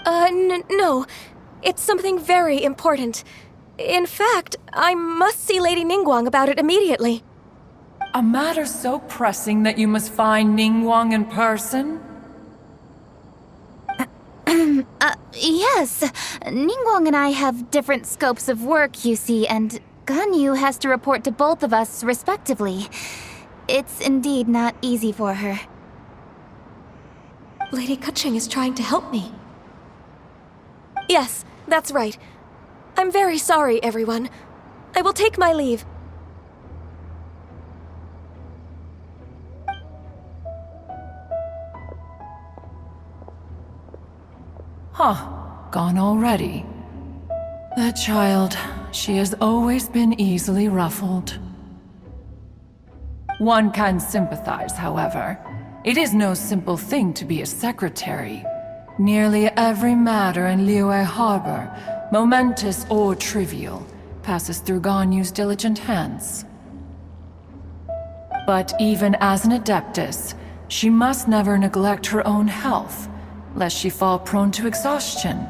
No. It's something very important. In fact, I must see Lady Ningguang about it immediately. A matter so pressing that you must find Ningguang in person? Yes. Ningguang and I have different scopes of work, you see, and Ganyu has to report to both of us respectively. It's indeed not easy for her. Lady Kuching is trying to help me. Yes, that's right. I'm very sorry, everyone. I will take my leave. Huh. Gone already. That child, she has always been easily ruffled. One can sympathize, however. It is no simple thing to be a secretary. Nearly every matter in Liyue Harbor, momentous or trivial, passes through Ganyu's diligent hands. But even as an adeptus, she must never neglect her own health, lest she fall prone to exhaustion.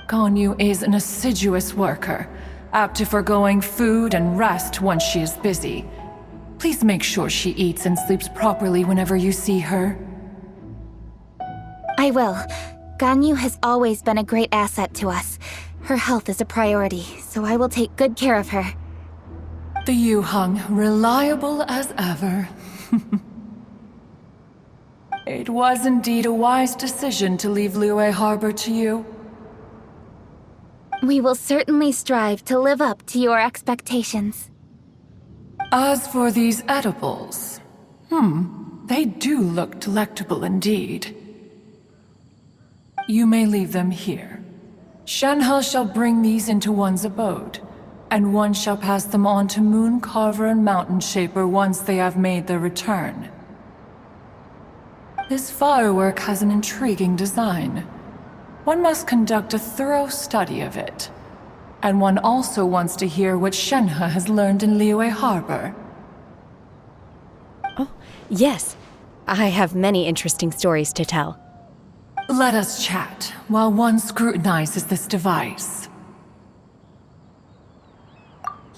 Ganyu is an assiduous worker, apt to foregoing food and rest once she is busy. Please make sure she eats and sleeps properly whenever you see her. I will. Ganyu has always been a great asset to us. Her health is a priority, so I will take good care of her. The Yuheng, reliable as ever. It was indeed a wise decision to leave Liyue Harbor to you. We will certainly strive to live up to your expectations. As for these edibles, they do look delectable indeed. You may leave them here. Shenhe shall bring these into one's abode, and one shall pass them on to Moon Carver and Mountain Shaper once they have made their return. This firework has an intriguing design. One must conduct a thorough study of it. And one also wants to hear what Shenhe has learned in Liyue Harbor. Oh, yes. I have many interesting stories to tell. Let us chat while one scrutinizes this device.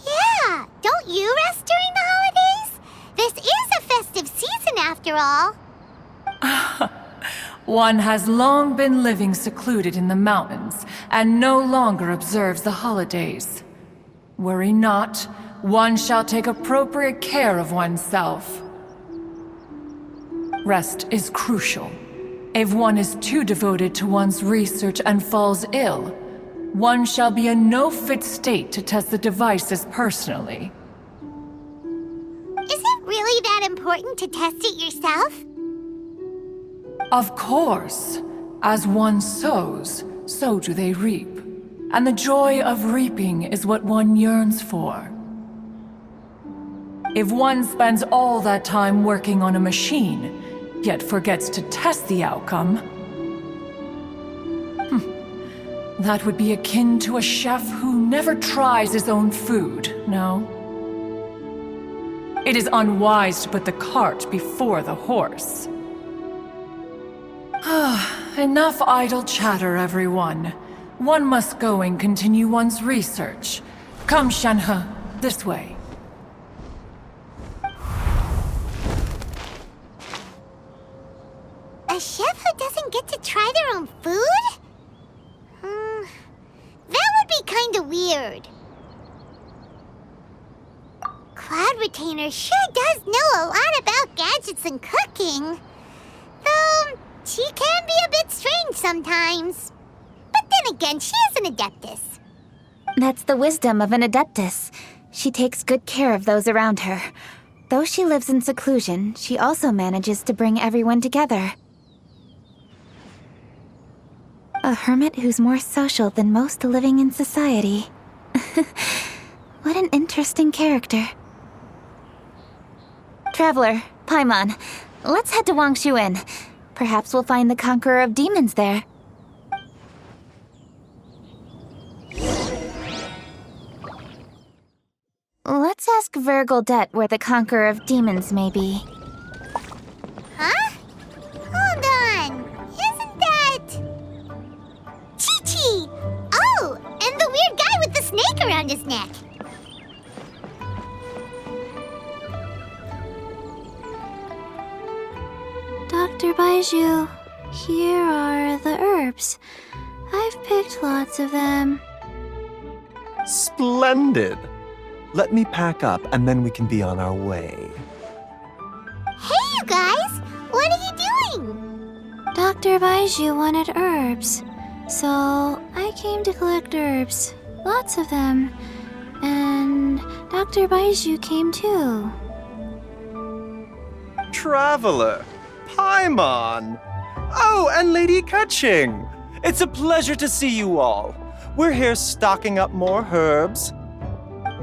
Yeah, don't you rest during the holidays? This is a festive season after all. One has long been living secluded in the mountains and no longer observes the holidays. Worry not, one shall take appropriate care of oneself. Rest is crucial. If one is too devoted to one's research and falls ill, one shall be in no fit state to test the devices personally. Is it really that important to test it yourself? Of course. As one sows, so do they reap. And the joy of reaping is what one yearns for. If one spends all that time working on a machine, yet forgets to test the outcome, that would be akin to a chef who never tries his own food, no? It is unwise to put the cart before the horse. Enough idle chatter, everyone. One must go and continue one's research. Come, Shenhe, this way. A chef who doesn't get to try their own food? That would be kinda weird. Cloud Retainer sure does know a lot about gadgets and cooking. Though, she can be a bit strange sometimes. But then again, she is an adeptus. That's the wisdom of an adeptus. She takes good care of those around her. Though she lives in seclusion, she also manages to bring everyone together. A hermit who's more social than most living in society. What an interesting character. Traveler, Paimon, let's head to Wangshu. Perhaps we'll find the Conqueror of Demons there. Let's ask Vergoldet where the Conqueror of Demons may be. Huh? Hold on. Isn't that... Baiju, here are the herbs. I've picked lots of them. Splendid. Let me pack up and then we can be on our way. Hey, you guys! What are you doing? Dr. Baiju wanted herbs, so I came to collect herbs. Lots of them. And Dr. Baiju came too. Traveler, Paimon. Oh, and Lady Kaching. It's a pleasure to see you all. We're here stocking up more herbs.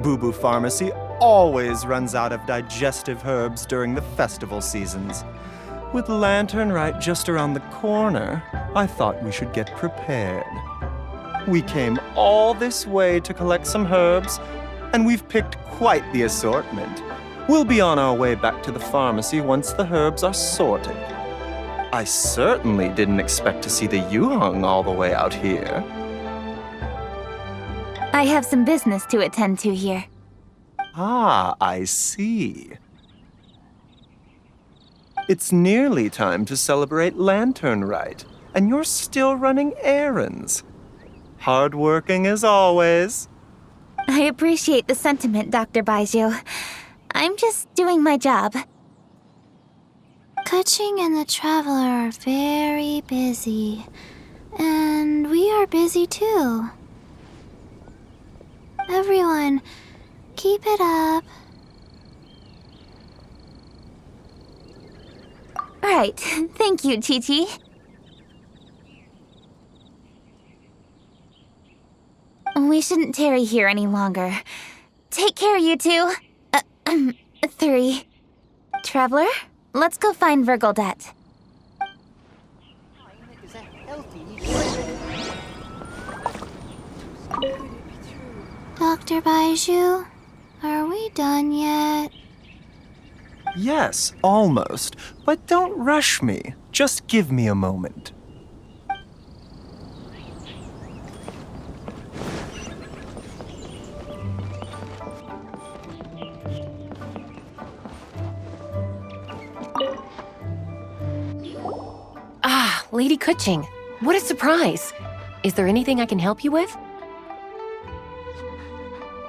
Boo Boo Pharmacy always runs out of digestive herbs during the festival seasons. With Lantern Rite just around the corner, I thought we should get prepared. We came all this way to collect some herbs, and we've picked quite the assortment. We'll be on our way back to the pharmacy once the herbs are sorted. I certainly didn't expect to see the Yuheng all the way out here. I have some business to attend to here. Ah, I see. It's nearly time to celebrate Lantern Rite, and you're still running errands. Hardworking as always. I appreciate the sentiment, Dr. Baiju. I'm just doing my job. Kaching and the Traveler are very busy. And we are busy too. Everyone, keep it up. Right. Thank you, Chi-Chi. We shouldn't tarry here any longer. Take care, you two. 3. Traveler, let's go find Virgoldet. Dr. Baiju, are we done yet? Yes, almost. But don't rush me. Just give me a moment. Ah, Lady Kutching. What a surprise. Is there anything I can help you with?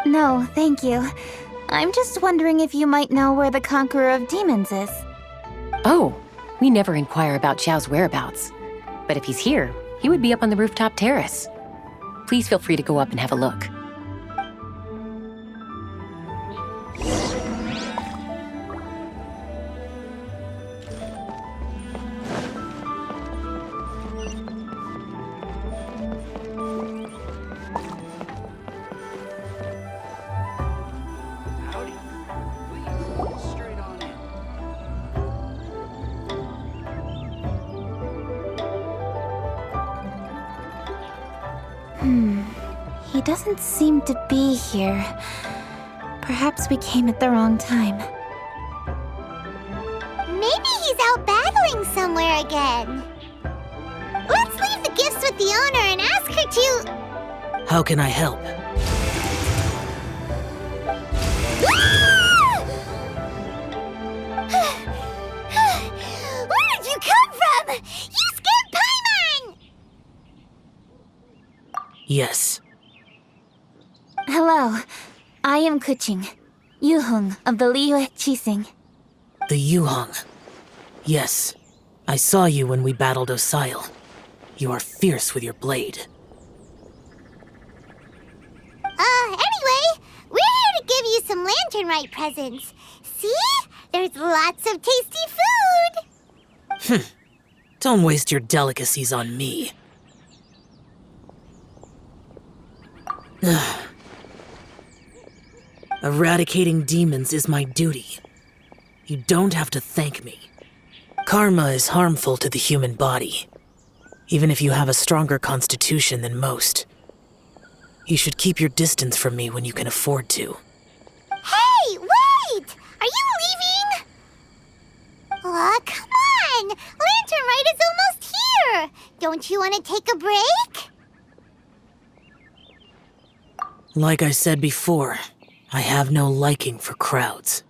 No, thank you. I'm just wondering if you might know where the Conqueror of Demons is. Oh, we never inquire about Xiao's whereabouts. But if he's here, he would be up on the rooftop terrace. Please feel free to go up and have a look. He doesn't seem to be here. Perhaps we came at the wrong time. Maybe he's out battling somewhere again. Let's leave the gifts with the owner and ask her to... How can I help? Where did you come from? You scared Paimon! Yes. Hello. I am Kuching, Yuheng of the Liyue Chising. The Yuheng. Yes. I saw you when we battled Osile. You are fierce with your blade. Anyway, we're here to give you some Lantern Rite presents. See? There's lots of tasty food! Don't waste your delicacies on me. Eradicating demons is my duty. You don't have to thank me. Karma is harmful to the human body, even if you have a stronger constitution than most. You should keep your distance from me when you can afford to. Hey, wait! Are you leaving? Aw, come on! Lantern Rite is almost here! Don't you want to take a break? Like I said before, I have no liking for crowds.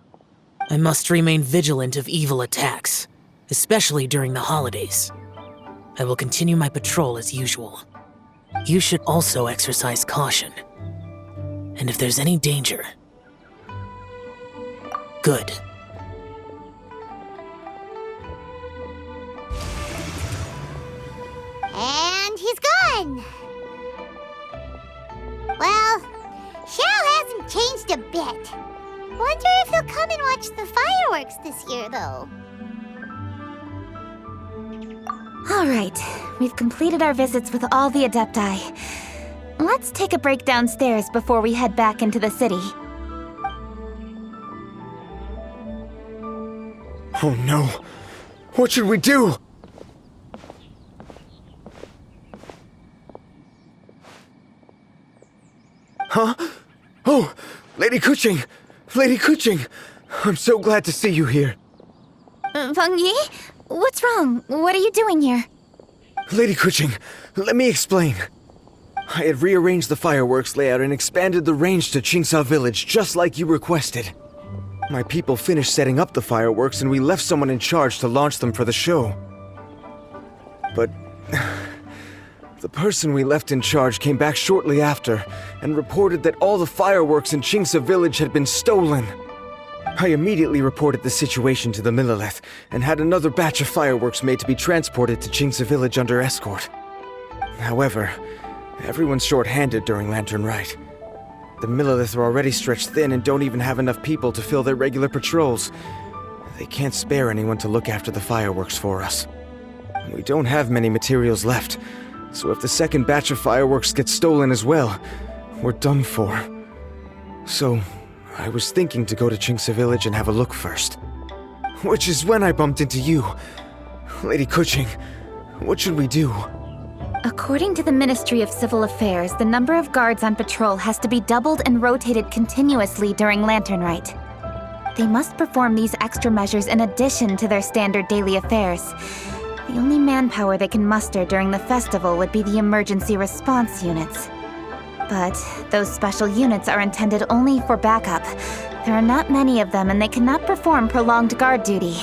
I must remain vigilant of evil attacks. especially during the holidays. I will continue my patrol as usual. You should also exercise caution. And if there's any danger, good. And he's gone. Well, Xiao hasn't changed a bit. Wonder if he'll come and watch the fireworks this year, though. All right, we've completed our visits with all the Adepti. Let's take a break downstairs before we head back into the city. Oh no! What should we do? Huh? Oh, Lady Kuching! Lady Kuching! I'm so glad to see you here. Peng Yi? What's wrong? What are you doing here? Lady Kuching, let me explain. I had rearranged the fireworks layout and expanded the range to Qingsa Village just like you requested. My people finished setting up the fireworks and we left someone in charge to launch them for the show. But the person we left in charge came back shortly after and reported that all the fireworks in Qingsa Village had been stolen. I immediately reported the situation to the Millelith and had another batch of fireworks made to be transported to Qingsa Village under escort. However, everyone's short-handed during Lantern Rite. The Millelith are already stretched thin and don't even have enough people to fill their regular patrols. They can't spare anyone to look after the fireworks for us. We don't have many materials left, so if the second batch of fireworks gets stolen as well, we're done for. So, I was thinking to go to Qingsa Village and have a look first. Which is when I bumped into you. Lady Kuching, what should we do? According to the Ministry of Civil Affairs, the number of guards on patrol has to be doubled and rotated continuously during Lantern Rite. They must perform these extra measures in addition to their standard daily affairs. The only manpower they can muster during the festival would be the emergency response units. But those special units are intended only for backup. There are not many of them and they cannot perform prolonged guard duty.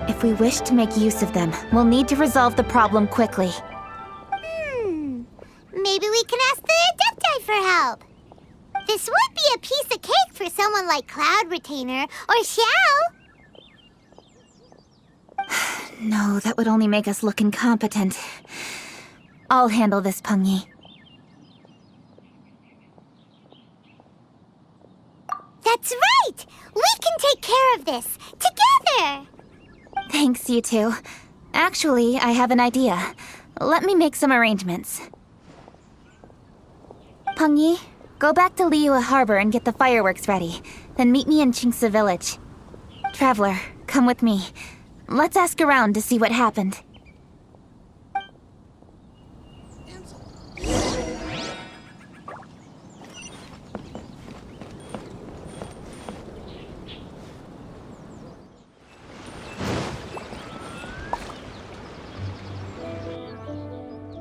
If we wish to make use of them, we'll need to resolve the problem quickly. Maybe we can ask the Adepti for help. This would be a piece of cake for someone like Cloud Retainer or Xiao. No, that would only make us look incompetent. I'll handle this, Peng Yi. That's right! We can take care of this, together! Thanks, you two. Actually, I have an idea. Let me make some arrangements. Peng Yi, go back to Liyue Harbor and get the fireworks ready. Then meet me in Qingsa Village. Traveler, come with me. Let's ask around to see what happened.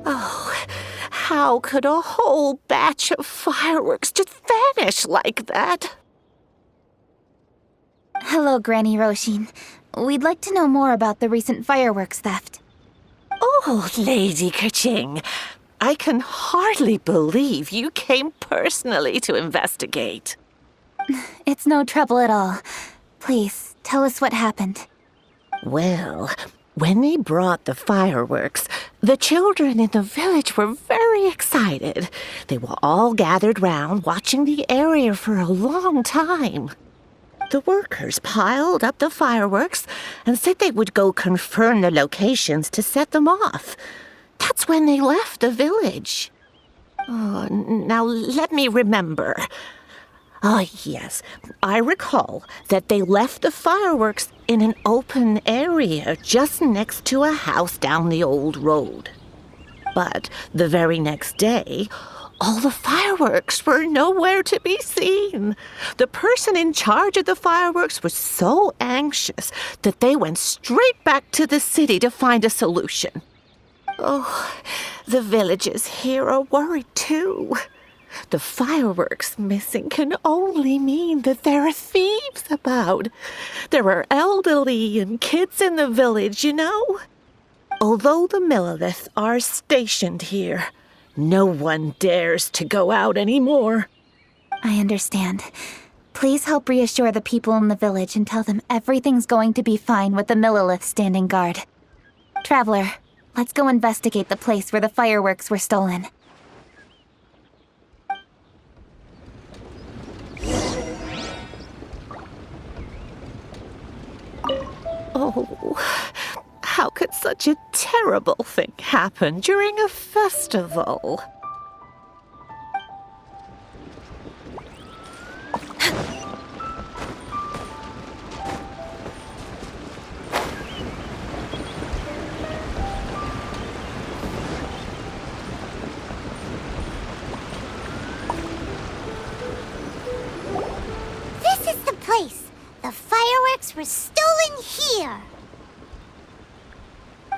Oh, how could a whole batch of fireworks just vanish like that? Hello, Granny Roshin. We'd like to know more about the recent fireworks theft. Oh, Lady Kuching, I can hardly believe you came personally to investigate. It's no trouble at all. Please, tell us what happened. Well, when they brought the fireworks, the children in the village were very excited. They were all gathered round, watching the area for a long time. The workers piled up the fireworks and said they would go confirm the locations to set them off. That's when they left the village. Oh, now let me remember. Ah, yes, I recall that they left the fireworks in an open area just next to a house down the old road. But the very next day, all the fireworks were nowhere to be seen. The person in charge of the fireworks was so anxious that they went straight back to the city to find a solution. Oh, the villagers here are worried too. The fireworks missing can only mean that there are thieves about. There are elderly and kids in the village, you know. Although the Millilith are stationed here, no one dares to go out anymore. I understand. Please help reassure the people in the village and tell them everything's going to be fine with the Millilith standing guard. Traveler, let's go investigate the place where the fireworks were stolen. Oh, how could such a terrible thing happen during a festival? This is the place. The fireworks were stolen here.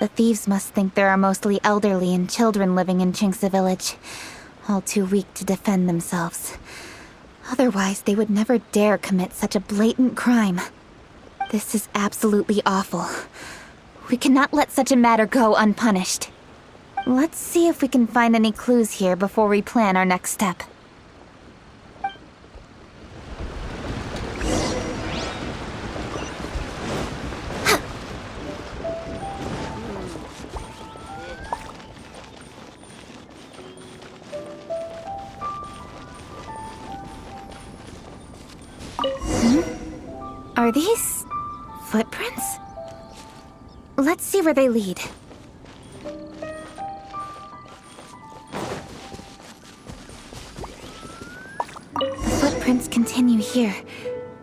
The thieves must think there are mostly elderly and children living in Chinksa village, all too weak to defend themselves. Otherwise, they would never dare commit such a blatant crime. This is absolutely awful. We cannot let such a matter go unpunished. Let's see if we can find any clues here before we plan our next step. Are these footprints? Let's see where they lead. The footprints continue here.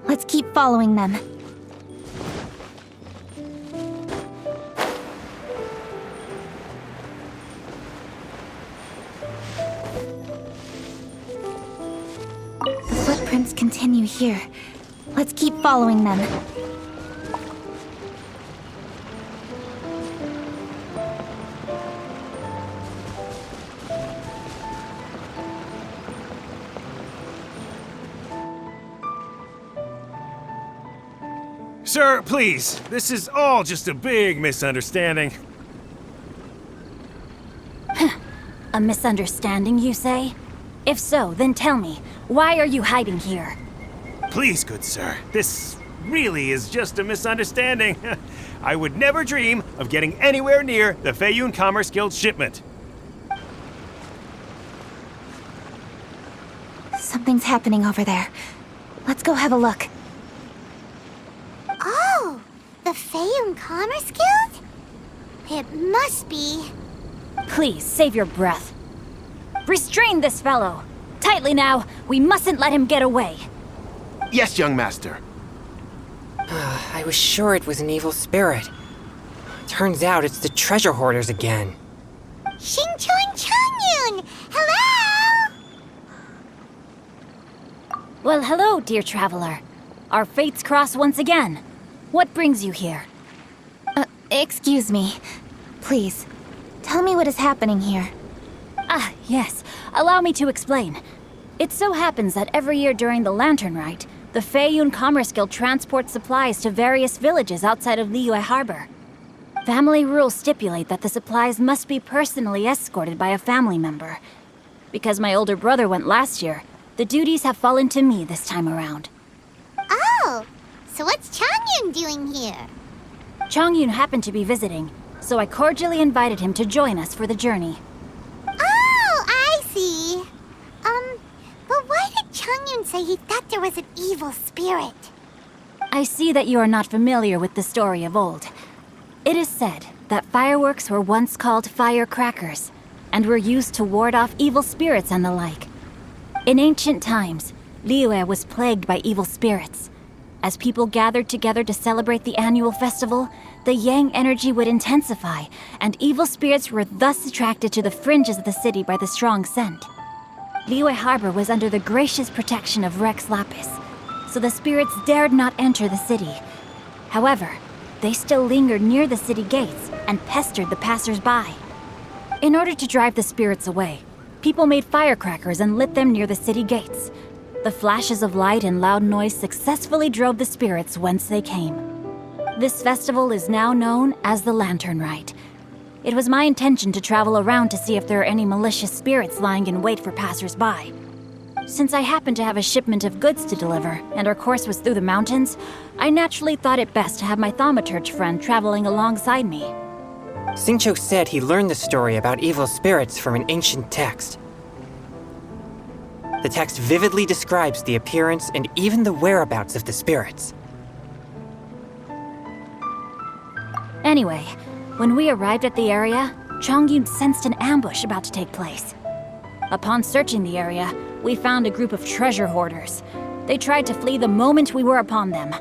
Let's keep following them. The footprints continue here. Let's keep following them. Sir, please. This is all just a big misunderstanding. A misunderstanding, you say? If so, then tell me, why are you hiding here? Please, good sir. This really is just a misunderstanding. I would never dream of getting anywhere near the Feiyun Commerce Guild shipment. Something's happening over there. Let's go have a look. Oh, the Feiyun Commerce Guild? It must be. Please, save your breath. Restrain this fellow! Tightly now, we mustn't let him get away. Yes, young master. I was sure it was an evil spirit. Turns out it's the treasure hoarders again. Xingchun Changyun! Hello! Well, hello, dear traveler. Our fates cross once again. What brings you here? Excuse me. Please, tell me what is happening here. Ah, yes. Allow me to explain. It so happens that every year during the Lantern Rite, the Feiyun Commerce Guild transports supplies to various villages outside of Liyue Harbor. Family rules stipulate that the supplies must be personally escorted by a family member. Because my older brother went last year, the duties have fallen to me this time around. Oh, so what's Changyun doing here? Changyun happened to be visiting, so I cordially invited him to join us for the journey. Oh, I see. But why did Changyun say he thought there was an evil spirit? I see that you are not familiar with the story of old. It is said that fireworks were once called firecrackers, and were used to ward off evil spirits and the like. In ancient times, Liyue was plagued by evil spirits. As people gathered together to celebrate the annual festival, the yang energy would intensify, and evil spirits were thus attracted to the fringes of the city by the strong scent. Liyue Harbor was under the gracious protection of Rex Lapis, so the spirits dared not enter the city. However, they still lingered near the city gates and pestered the passers-by. In order to drive the spirits away, people made firecrackers and lit them near the city gates. The flashes of light and loud noise successfully drove the spirits whence they came. This festival is now known as the Lantern Rite. It was my intention to travel around to see if there are any malicious spirits lying in wait for passers-by. Since I happened to have a shipment of goods to deliver, and our course was through the mountains, I naturally thought it best to have my thaumaturge friend traveling alongside me. Xingqiu said he learned the story about evil spirits from an ancient text. The text vividly describes the appearance and even the whereabouts of the spirits. Anyway, when we arrived at the area, Chongyun sensed an ambush about to take place. Upon searching the area, we found a group of treasure hoarders. They tried to flee the moment we were upon them.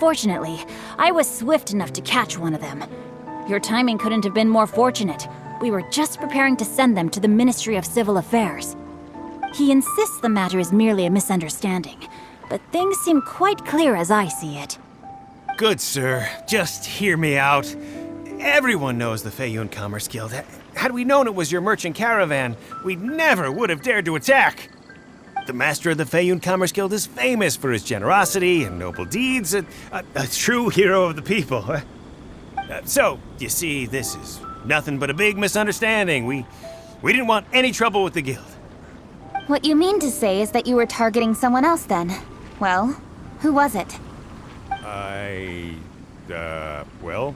Fortunately, I was swift enough to catch one of them. Your timing couldn't have been more fortunate. We were just preparing to send them to the Ministry of Civil Affairs. He insists the matter is merely a misunderstanding, but things seem quite clear as I see it. Good, sir. Just hear me out. Everyone knows the Feiyun Commerce Guild. Had we known it was your merchant caravan, we never would have dared to attack. The master of the Feiyun Commerce Guild is famous for his generosity and noble deeds, a true hero of the people. So, you see, this is nothing but a big misunderstanding. We didn't want any trouble with the guild. What you mean to say is that you were targeting someone else then? Well, who was it? Well,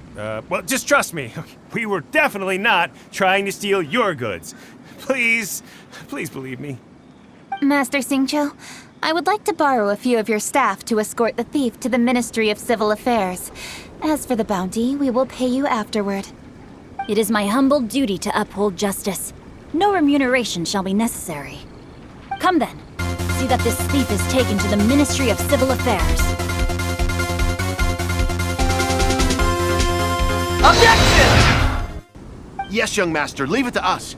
just trust me. We were definitely not trying to steal your goods. Please believe me. Master Xingqiu, I would like to borrow a few of your staff to escort the thief to the Ministry of Civil Affairs. As for the bounty, we will pay you afterward. It is my humble duty to uphold justice. No remuneration shall be necessary. Come then, see that this thief is taken to the Ministry of Civil Affairs. Objection! Yes, young master, leave it to us.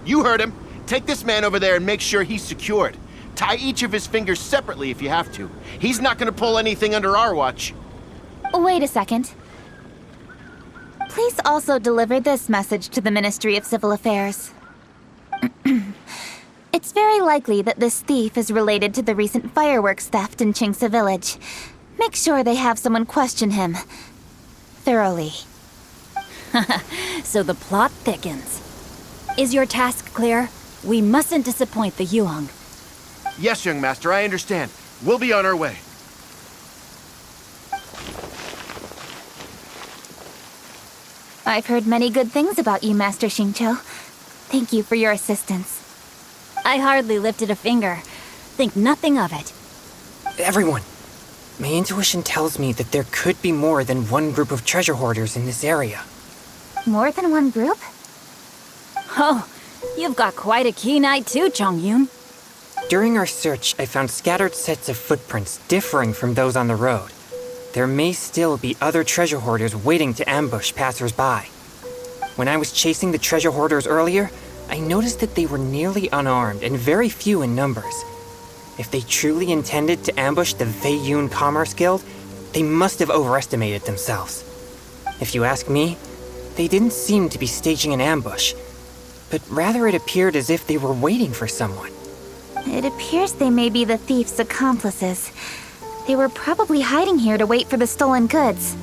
You heard him. Take this man over there and make sure he's secured. Tie each of his fingers separately if you have to. He's not gonna pull anything under our watch. Wait a second. Please also deliver this message to the Ministry of Civil Affairs. It's very likely that this thief is related to the recent fireworks theft in Qingce Village. Make sure they have someone question him thoroughly. So the plot thickens. Is your task clear? We mustn't disappoint the Yuang. Yes, young master, I understand. We'll be on our way. I've heard many good things about you, Master Xingqiu. Thank you for your assistance. I hardly lifted a finger. Think nothing of it. Everyone, my intuition tells me that there could be more than one group of treasure hoarders in this area. More than one group? Oh, you've got quite a keen eye too, Chongyun. During our search, I found scattered sets of footprints differing from those on the road. There may still be other treasure hoarders waiting to ambush passers-by. When I was chasing the treasure hoarders earlier, I noticed that they were nearly unarmed and very few in numbers. If they truly intended to ambush the Feiyun Commerce Guild, they must have overestimated themselves. If you ask me, they didn't seem to be staging an ambush, but rather it appeared as if they were waiting for someone. It appears they may be the thief's accomplices. They were probably hiding here to wait for the stolen goods.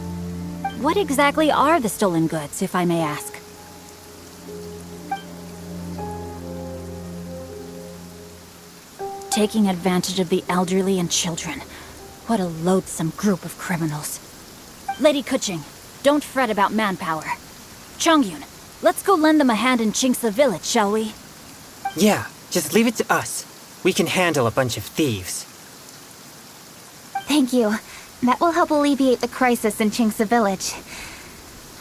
What exactly are the stolen goods, if I may ask? Taking advantage of the elderly and children. What a loathsome group of criminals. Lady Kuching, don't fret about manpower. Chongyun, let's go lend them a hand in Qingce Village, shall we? Yeah, just leave it to us. We can handle a bunch of thieves. Thank you. That will help alleviate the crisis in Qingce Village.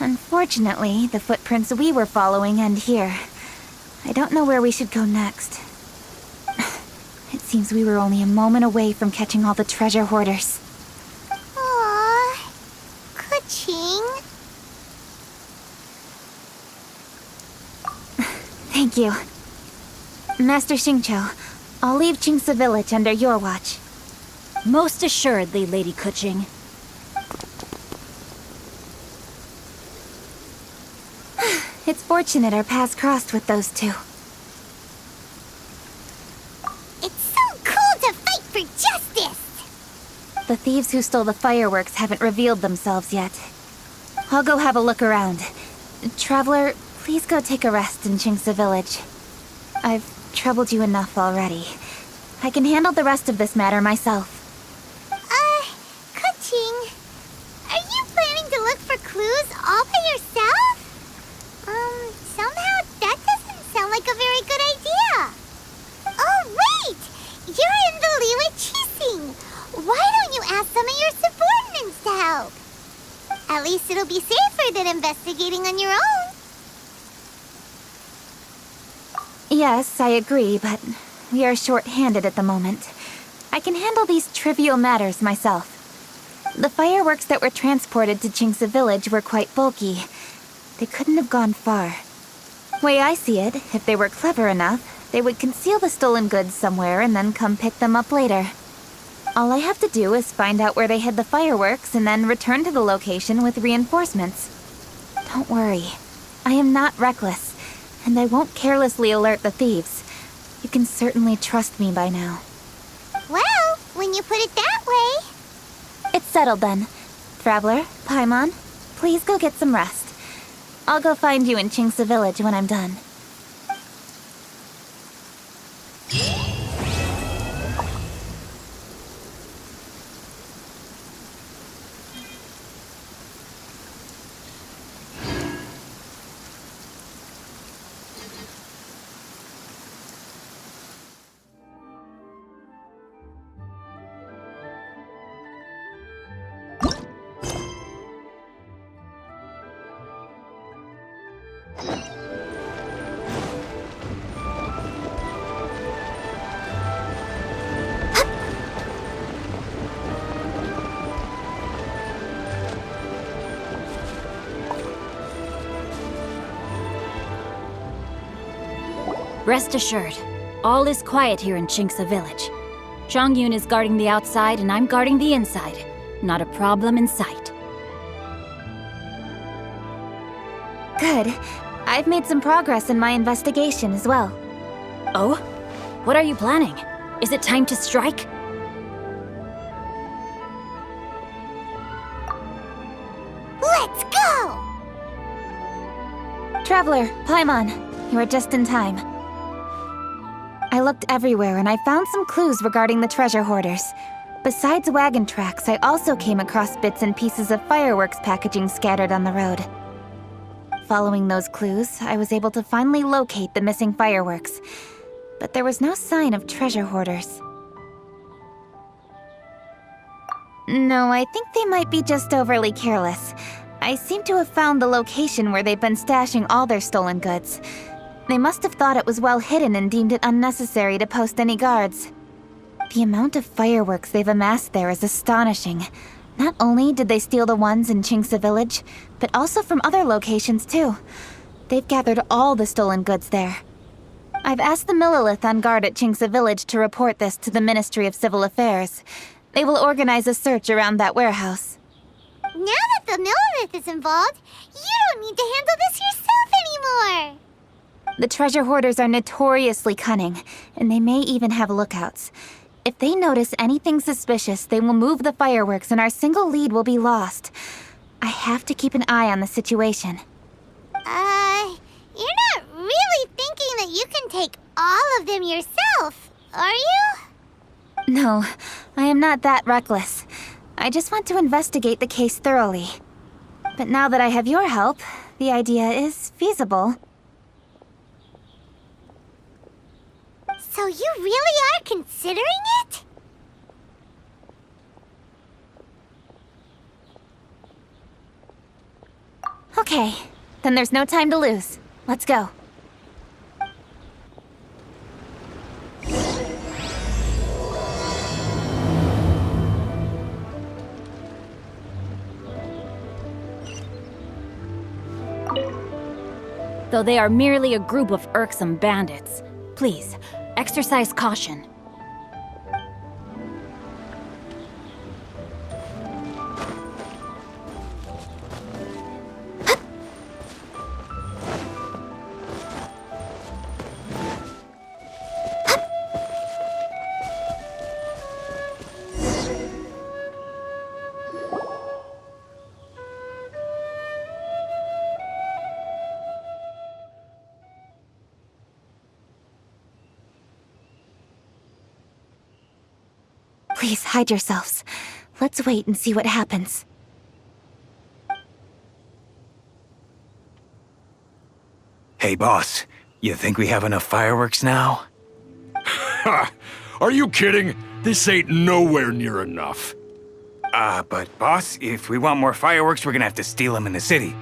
Unfortunately, the footprints we were following end here. I don't know where we should go next. It seems we were only a moment away from catching all the treasure hoarders. Aww. Kuching. Thank you. Master Xingqiu, I'll leave Qingce Village under your watch. Most assuredly, Lady Kuching. It's fortunate our paths crossed with those two. The thieves who stole the fireworks haven't revealed themselves yet. I'll go have a look around. Traveler, please go take a rest in Chingsa Village. I've troubled you enough already. I can handle the rest of this matter myself. Kuching, are you planning to look for clues all by yourself? Somehow that doesn't sound like a very good idea. Oh, wait! You're in the Liyue Qixing. Why don't you ask some of your subordinates to help? At least it'll be safer than investigating on your own. Yes, I agree, but we are short-handed at the moment. I can handle these trivial matters myself. The fireworks that were transported to Chingsa Village were quite bulky. They couldn't have gone far. Way I see it, if they were clever enough, they would conceal the stolen goods somewhere and then come pick them up later. All I have to do is find out where they hid the fireworks and then return to the location with reinforcements. Don't worry. I am not reckless, and I won't carelessly alert the thieves. You can certainly trust me by now. Well, when you put it that way... It's settled then. Traveler, Paimon, please go get some rest. I'll go find you in Chingsa Village when I'm done. Rest assured, all is quiet here in Chingsa Village. Zhongyun is guarding the outside and I'm guarding the inside. Not a problem in sight. Good. I've made some progress in my investigation as well. Oh? What are you planning? Is it time to strike? Let's go! Traveler, Paimon, you are just in time. I looked everywhere and I found some clues regarding the treasure hoarders. Besides wagon tracks, I also came across bits and pieces of fireworks packaging scattered on the road. Following those clues, I was able to finally locate the missing fireworks. But there was no sign of treasure hoarders. No, I think they might be just overly careless. I seem to have found the location where they've been stashing all their stolen goods. They must have thought it was well hidden and deemed it unnecessary to post any guards. The amount of fireworks they've amassed there is astonishing. Not only did they steal the ones in Chingsa Village, but also from other locations too. They've gathered all the stolen goods there. I've asked the Millilith on guard at Chingsa Village to report this to the Ministry of Civil Affairs. They will organize a search around that warehouse. Now that the Millilith is involved, you don't need to handle this yourself anymore! The treasure hoarders are notoriously cunning, and they may even have lookouts. If they notice anything suspicious, they will move the fireworks and our single lead will be lost. I have to keep an eye on the situation. You're not really thinking that you can take all of them yourself, are you? No, I am not that reckless. I just want to investigate the case thoroughly. But now that I have your help, the idea is feasible. So you really are considering it? Okay, then there's no time to lose. Let's go. Though they are merely a group of irksome bandits, please, exercise caution. Please, hide yourselves. Let's wait and see what happens. Hey, boss. You think we have enough fireworks now? Ha! Are you kidding? This ain't nowhere near enough. But boss, if we want more fireworks, we're gonna have to steal them in the city.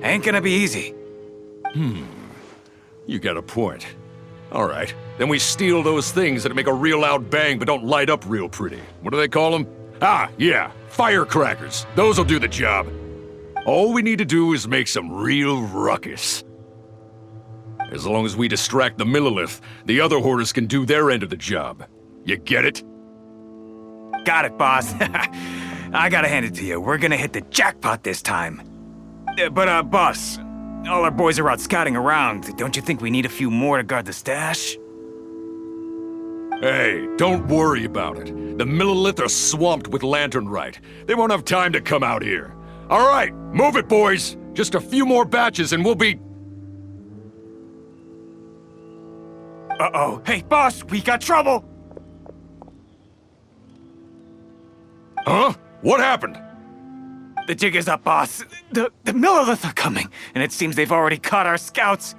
Ain't gonna be easy. You got a point. All right, then we steal those things that make a real loud bang but don't light up real pretty. What do they call them? Ah, yeah, firecrackers. Those'll do the job. All we need to do is make some real ruckus. As long as we distract the Millilith, the other hoarders can do their end of the job. You get it? Got it, boss. I gotta hand it to you. We're gonna hit the jackpot this time. But, boss, all our boys are out scouting around. Don't you think we need a few more to guard the stash? Hey, don't worry about it. The Millilith are swamped with Lantern Rite. They won't have time to come out here. All right, move it, boys. Just a few more batches and we'll be... Uh-oh. Hey, boss, we got trouble! Huh? What happened? The jig is up, boss. The Millilith are coming, and it seems they've already caught our scouts.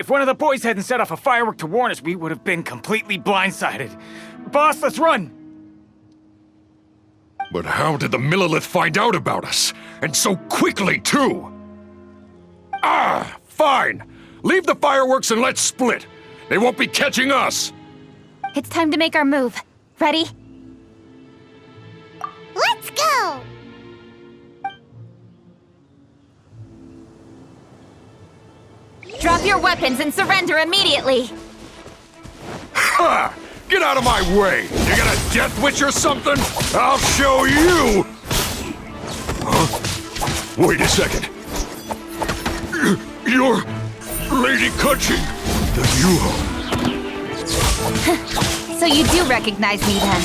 If one of the boys hadn't set off a firework to warn us, we would have been completely blindsided. Boss, let's run! But how did the Millilith find out about us? And so quickly, too? Ah, fine. Leave the fireworks and let's split. They won't be catching us. It's time to make our move. Ready? Let's go! Drop your weapons and surrender immediately! Ha! Get out of my way! You got a death wish or something? I'll show you! Huh? Wait a second. You're Lady Kutching, the Yuho. So you do recognize me then?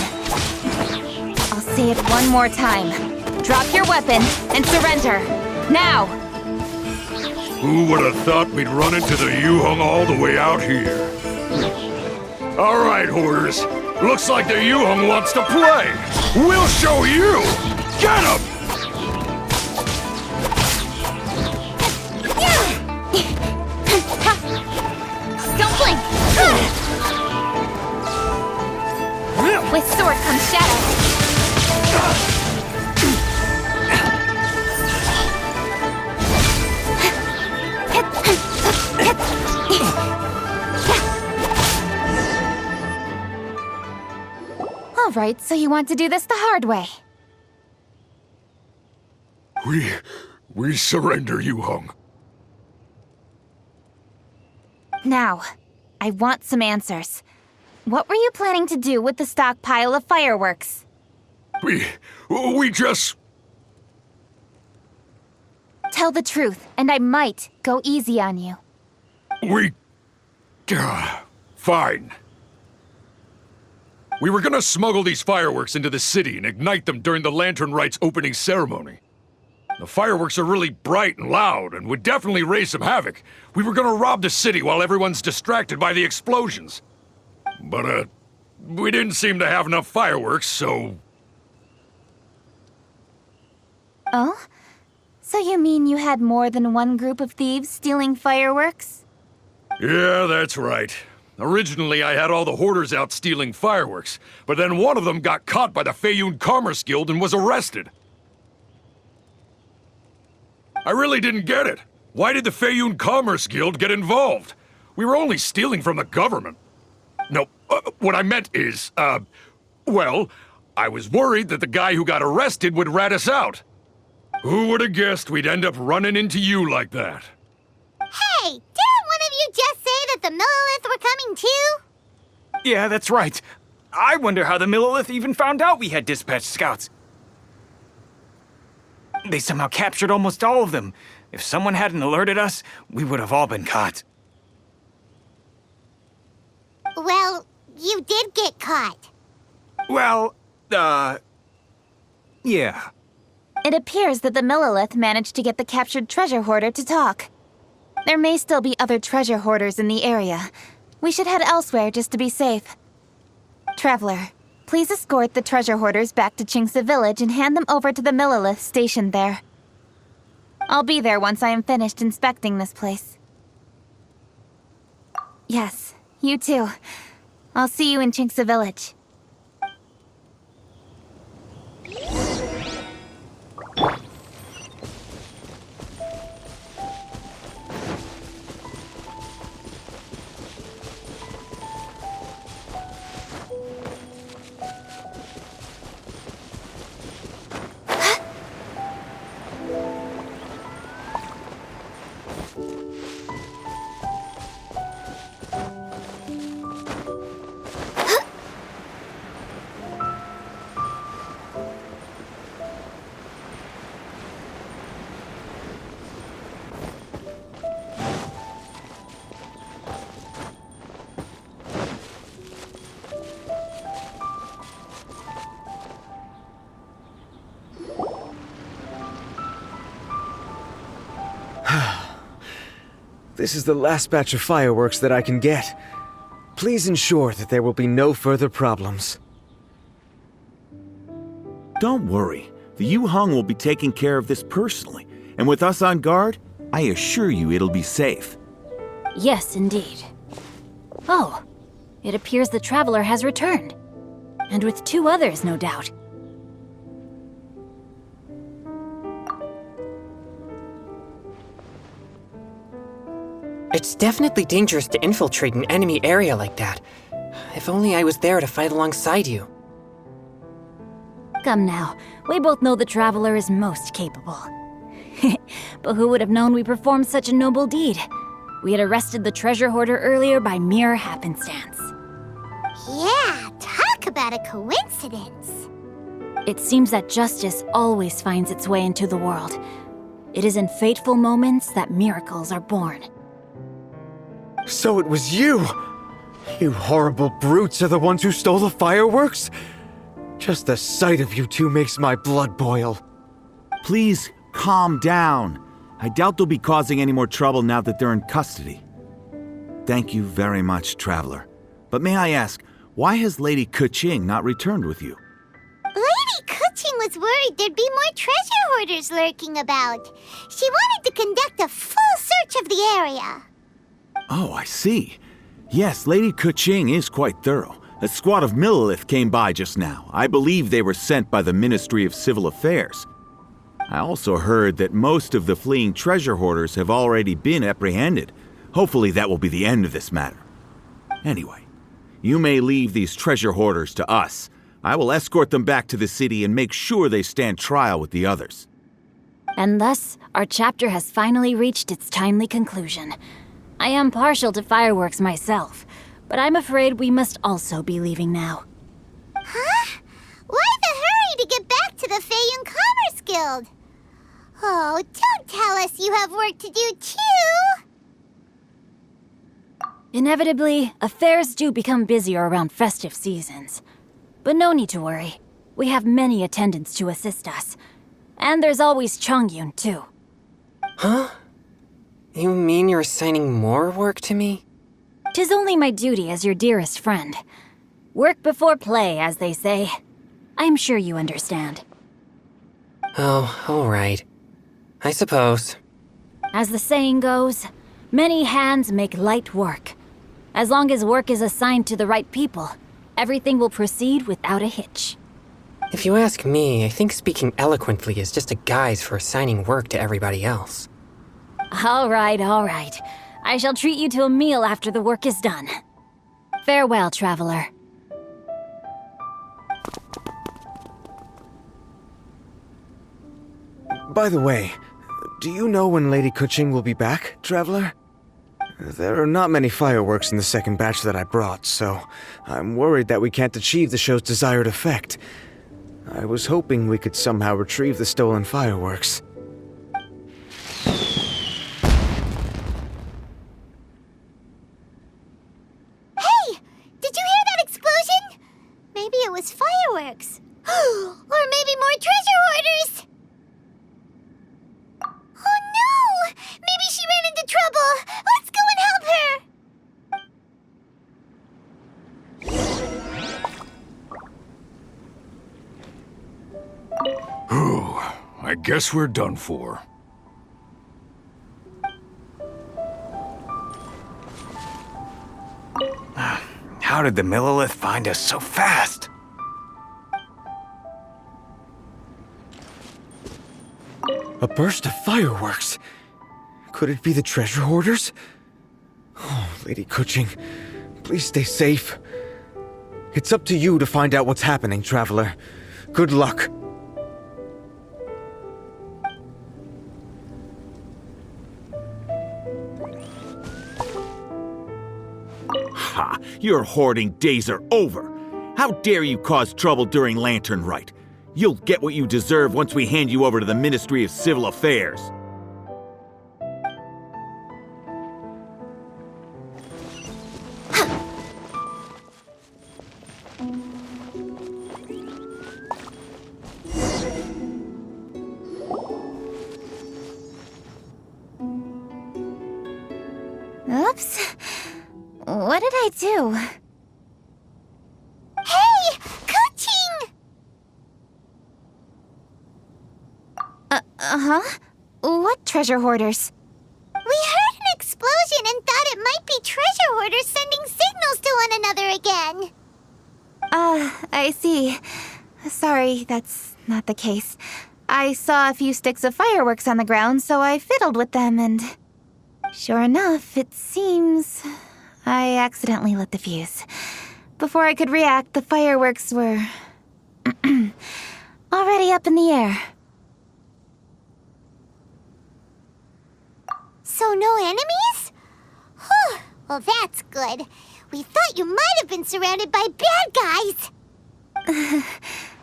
I'll say it one more time. Drop your weapon and surrender. Now! Who would have thought we'd run into the Yuhong all the way out here? All right, hoarders. Looks like the Yuhong wants to play. We'll show you! Get him! Stumbling! With sword comes shadow. All right, so you want to do this the hard way. We surrender, Yuhong. Now, I want some answers. What were you planning to do with the stockpile of fireworks? We just... Tell the truth, and I might go easy on you. Fine. We were gonna smuggle these fireworks into the city and ignite them during the Lantern Rite's opening ceremony. The fireworks are really bright and loud and would definitely raise some havoc. We were gonna rob the city while everyone's distracted by the explosions. But, we didn't seem to have enough fireworks, so... Oh? So you mean you had more than one group of thieves stealing fireworks? Yeah, that's right. Originally, I had all the hoarders out stealing fireworks, but then one of them got caught by the Feiyun Commerce Guild and was arrested. I really didn't get it. Why did the Feiyun Commerce Guild get involved? We were only stealing from the government. No, what I meant is, well, I was worried that the guy who got arrested would rat us out. Who would have guessed we'd end up running into you like that? Hey, didn't one of you just say that the Millilith were coming too? Yeah, that's right. I wonder how the Millilith even found out we had dispatched scouts. They somehow captured almost all of them. If someone hadn't alerted us, we would have all been caught. Well, you did get caught. Well, yeah. It appears that the Millilith managed to get the captured treasure hoarder to talk. There may still be other treasure hoarders in the area. We should head elsewhere just to be safe. Traveler, please escort the treasure hoarders back to Chingsa Village and hand them over to the Millilith stationed there. I'll be there once I am finished inspecting this place. Yes, you too. I'll see you in Chingsa Village. This is the last batch of fireworks that I can get. Please ensure that there will be no further problems. Don't worry. The Yu-Hung will be taking care of this personally. And with us on guard, I assure you it'll be safe. Yes, indeed. Oh, it appears the Traveler has returned. And with 2 others, no doubt. It's definitely dangerous to infiltrate an enemy area like that. If only I was there to fight alongside you. Come now, we both know the Traveler is most capable. But who would have known we performed such a noble deed? We had arrested the treasure hoarder earlier by mere happenstance. Yeah, talk about a coincidence. It seems that justice always finds its way into the world. It is in fateful moments that miracles are born. So it was you! You horrible brutes are the ones who stole the fireworks? Just the sight of you two makes my blood boil. Please, calm down. I doubt they'll be causing any more trouble now that they're in custody. Thank you very much, Traveler. But may I ask, why has Lady Keqing not returned with you? Lady Keqing was worried there'd be more treasure hoarders lurking about. She wanted to conduct a full search of the area. Oh, I see. Yes, Lady Keqing is quite thorough. A squad of Millilith came by just now. I believe they were sent by the Ministry of Civil Affairs. I also heard that most of the fleeing treasure hoarders have already been apprehended. Hopefully that will be the end of this matter. Anyway, you may leave these treasure hoarders to us. I will escort them back to the city and make sure they stand trial with the others. And thus, our chapter has finally reached its timely conclusion. I am partial to fireworks myself, but I'm afraid we must also be leaving now. Huh? Why the hurry to get back to the Feiyun Commerce Guild? Oh, don't tell us you have work to do too! Inevitably, affairs do become busier around festive seasons. But no need to worry. We have many attendants to assist us. And there's always Chongyun, too. Huh? You mean you're assigning more work to me? 'Tis only my duty as your dearest friend. Work before play, as they say. I'm sure you understand. Oh, all right. I suppose. As the saying goes, many hands make light work. As long as work is assigned to the right people, everything will proceed without a hitch. If you ask me, I think speaking eloquently is just a guise for assigning work to everybody else. All right, all right. I shall treat you to a meal after the work is done. Farewell, traveler. By the way, do you know when Lady Keqing will be back, Traveler? There are not many fireworks in the second batch that I brought, so I'm worried that we can't achieve the show's desired effect. I was hoping we could somehow retrieve the stolen fireworks. Hey! Did you hear that explosion? Maybe it was fireworks. Or maybe more treasure hoarders! Oh no! Maybe she ran into trouble! Let's go and help her! Guess we're done for. How did the Millilith find us so fast? A burst of fireworks. Could it be the treasure hoarders? Oh, Lady Kuching, please stay safe. It's up to you to find out what's happening, Traveler. Good luck. Ha! Your hoarding days are over. How dare you cause trouble during Lantern Rite? You'll get what you deserve once we hand you over to the Ministry of Civil Affairs. Oops. What did I do? Hey! Kuching! Uh-huh. What treasure hoarders? We heard an explosion and thought it might be treasure hoarders sending signals to one another again. I see. Sorry, that's not the case. I saw a few sticks of fireworks on the ground, so I fiddled with them and... Sure enough, it seems... I accidentally lit the fuse. Before I could react, the fireworks were... already up in the air. So no enemies? Whew, well that's good. We thought you might have been surrounded by bad guys.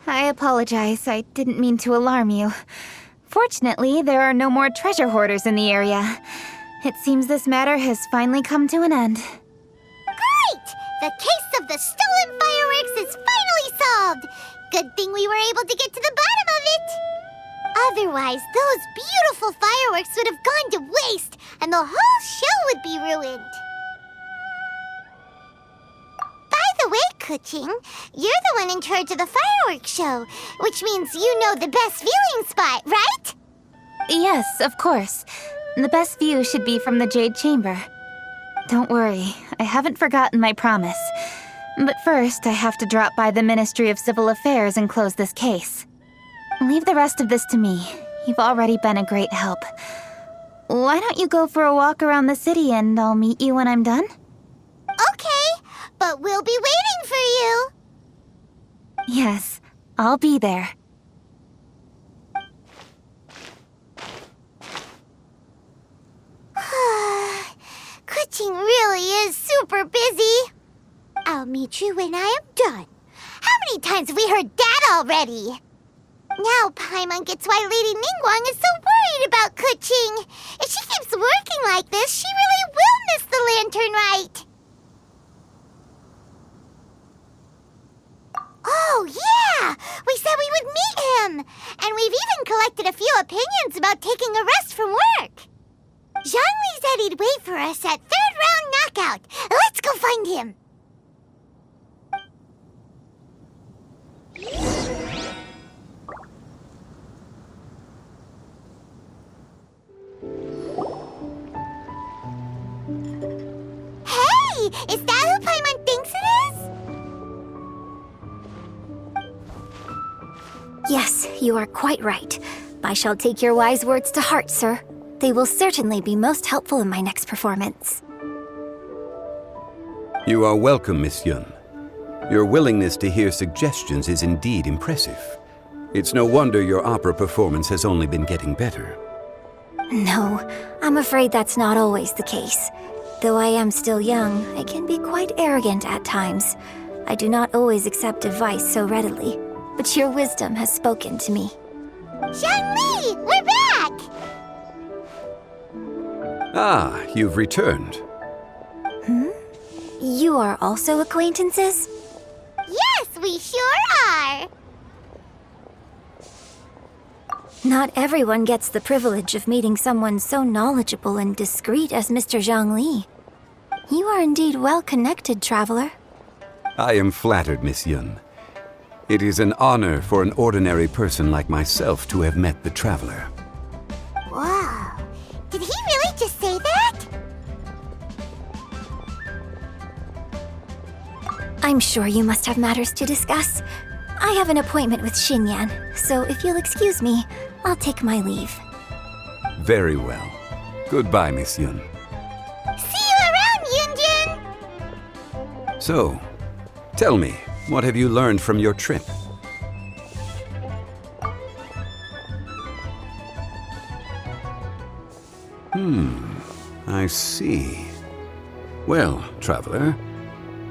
I apologize. I didn't mean to alarm you. Fortunately, there are no more treasure hoarders in the area. It seems this matter has finally come to an end. Great! The case of the stolen fireworks is finally solved! Good thing we were able to get to the bottom of it! Otherwise, those beautiful fireworks would have gone to waste, and the whole show would be ruined. By the way, Kuching, you're the one in charge of the fireworks show, which means you know the best viewing spot, right? Yes, of course. The best view should be from the Jade Chamber. Don't worry, I haven't forgotten my promise. But first, I have to drop by the Ministry of Civil Affairs and close this case. Leave the rest of this to me. You've already been a great help. Why don't you go for a walk around the city and I'll meet you when I'm done? Okay, but we'll be waiting for you. Yes, I'll be there. Kuching really is super busy. I'll meet you when I am done. How many times have we heard that already? Now Paimon gets why Lady Ningguang is so worried about Kuching. If she keeps working like this, she really will miss the Lantern Rite. Oh, yeah! We said we would meet him! And we've even collected a few opinions about taking a rest from work. Zhongli said he'd wait for us at third round knockout. Let's go find him. Hey! Is that who Paimon thinks it is? Yes, you are quite right. I shall take your wise words to heart, sir. They will certainly be most helpful in my next performance. You are welcome, Miss Yun. Your willingness to hear suggestions is indeed impressive. It's no wonder your opera performance has only been getting better. No, I'm afraid that's not always the case. Though I am still young, I can be quite arrogant at times. I do not always accept advice so readily, but your wisdom has spoken to me. Zhongli! We're back! Ah, you've returned. You are also acquaintances? Yes, we sure are! Not everyone gets the privilege of meeting someone so knowledgeable and discreet as Mr. Zhongli. You are indeed well connected, traveler. I am flattered, Miss Yun. It is an honor for an ordinary person like myself to have met the Traveler. Wow. Did he really just say that? I'm sure you must have matters to discuss. I have an appointment with Xinyan, so if you'll excuse me, I'll take my leave. Very well. Goodbye, Miss Yun. See you around, Yunjin! So, tell me, what have you learned from your trip? I see. Well, Traveler,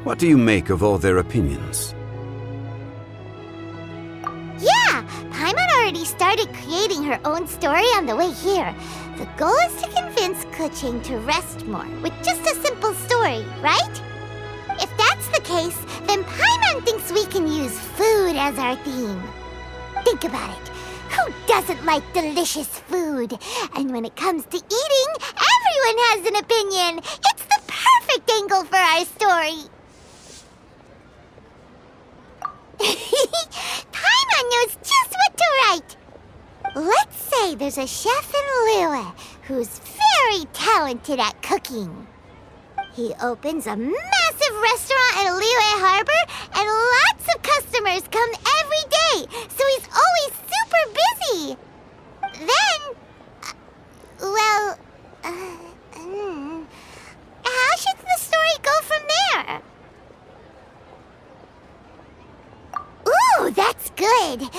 what do you make of all their opinions? Yeah! Paimon already started creating her own story on the way here. The goal is to convince Kuching to rest more with just a simple story, right? If that's the case, then Paimon thinks we can use food as our theme. Think about it. Who doesn't like delicious food? And when it comes to eating, everyone has an opinion. It's the perfect angle for our story. Paimon knows just what to write. Let's say there's a chef in Liyue who's very talented at cooking. He opens a massive restaurant at Liyue Harbor, and lots of customers come every day, so he's always super busy. Then, how should the story go from there? Ooh, that's good.